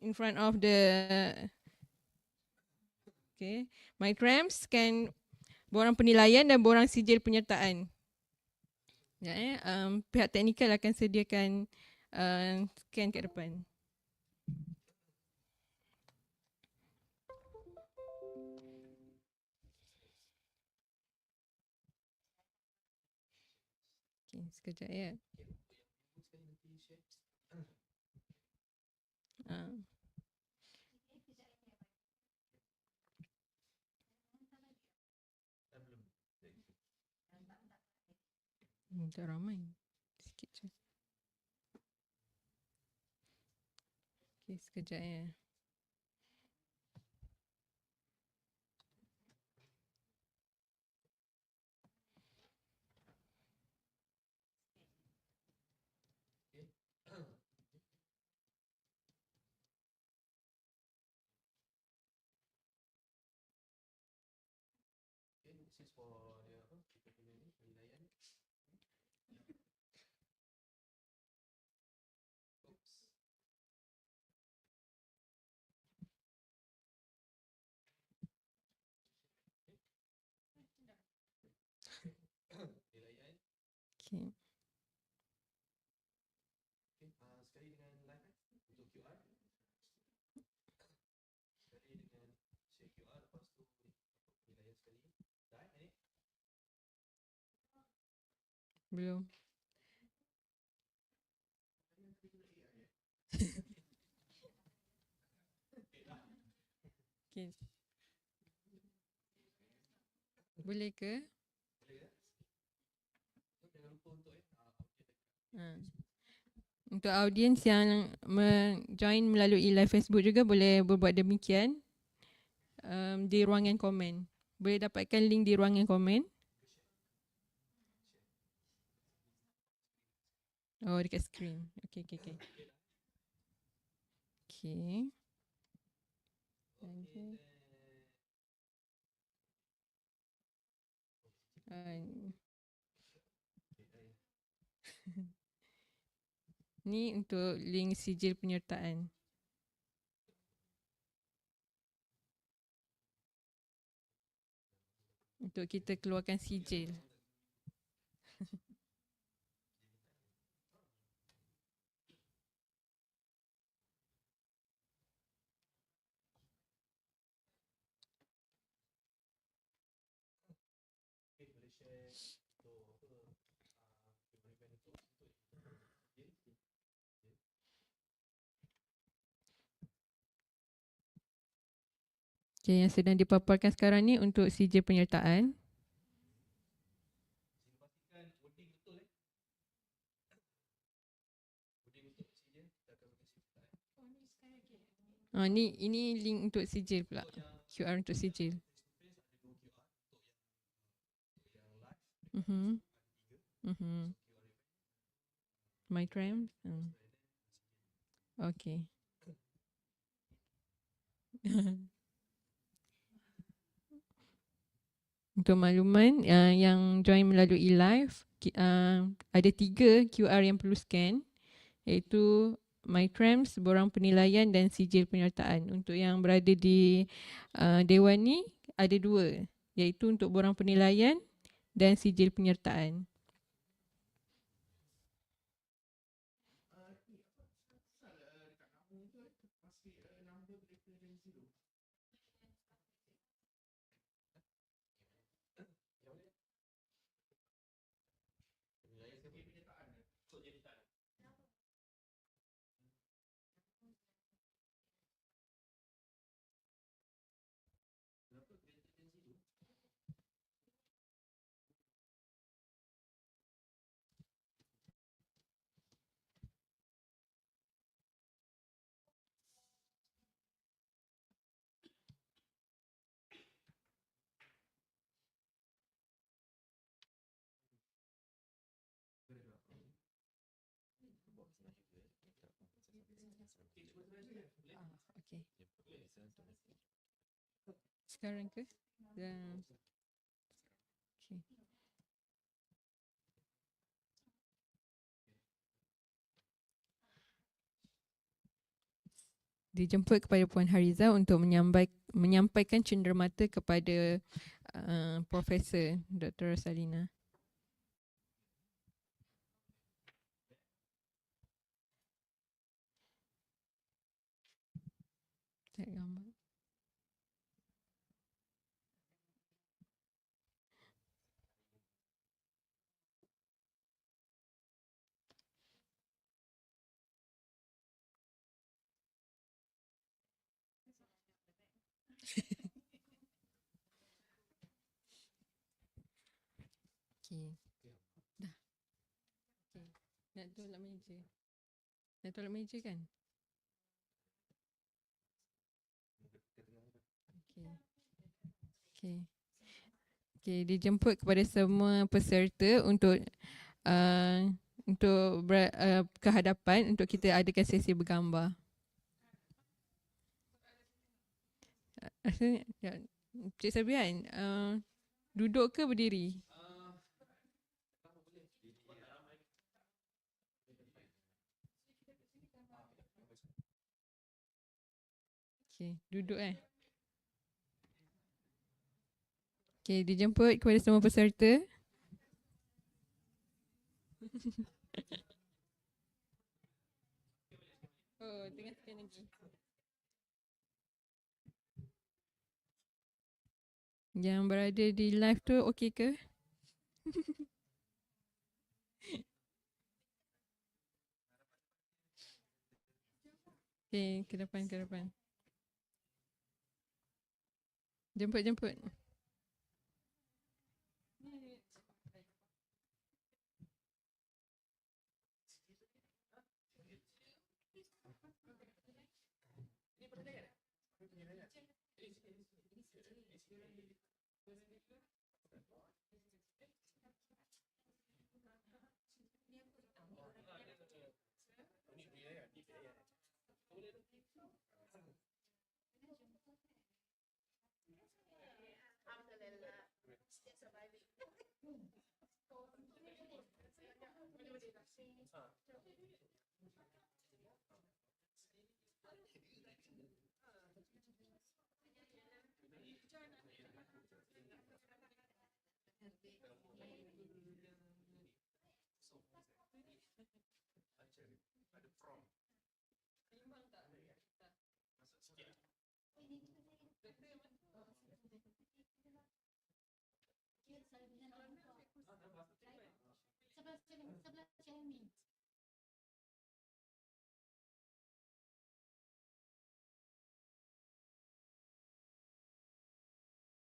in front of the my trams, scan borang penilaian dan borang sijil penyertaan. Pihak teknikal akan sediakan scan kat depan. Sekejap ya. Tak ramai. Sikit je. Okay, sekejap ya. Okay, this is for dia apa? Kita punya ni penilaian. Oops. Penilaian. Okay. Okay, sekali dengan live untuk QR. Sekali dengan share QR, lepas tu penilaian sekali. Dah ni? Belum. Okay. Boleh ke? Boleh ke? Jangan lupa untuk Untuk audiens yang join melalui live Facebook juga boleh berbuat demikian di ruangan komen. Boleh dapatkan link di ruangan komen. Oh, dekat screen. Okay. Okay. Ni untuk link sijil penyertaan. Untuk kita keluarkan sijil. boleh share untuk apa? Okay, yang sedang dipaparkan sekarang ni untuk sijil penyertaan. Pastikan wording betul wording untuk sijil, kita akan bagi sijil. Ini link untuk sijil pula. QR untuk sijil. My Trams. Okay. Untuk makluman yang join melalui live, ada 3 QR yang perlu scan, iaitu My Trams, borang penilaian dan sijil penyertaan. Untuk yang berada di Dewan ni ada 2, iaitu untuk borang penilaian dan sijil penyertaan. Okay. Sekarang ke? Dan okay. Dijemput kepada Puan Hariza untuk menyampaikan cenderamata kepada Profesor Dr. Rosalina. Tengok gambar. Okay. Dah. Nak tolak meja. Nak tolak meja kan? Okay. Okay. Okay, dijemput kepada semua peserta untuk ke hadapan untuk kita adakan sesi bergambar. Rasanya, ya, Cik Sabian, duduk ke berdiri? Okay, duduk Okay, dijemput kepada semua peserta. Oh, tengah scan lagi. Yang berada di live tu okey ke? Okay, ke depan. Jemput. Sebelah Cik Amin.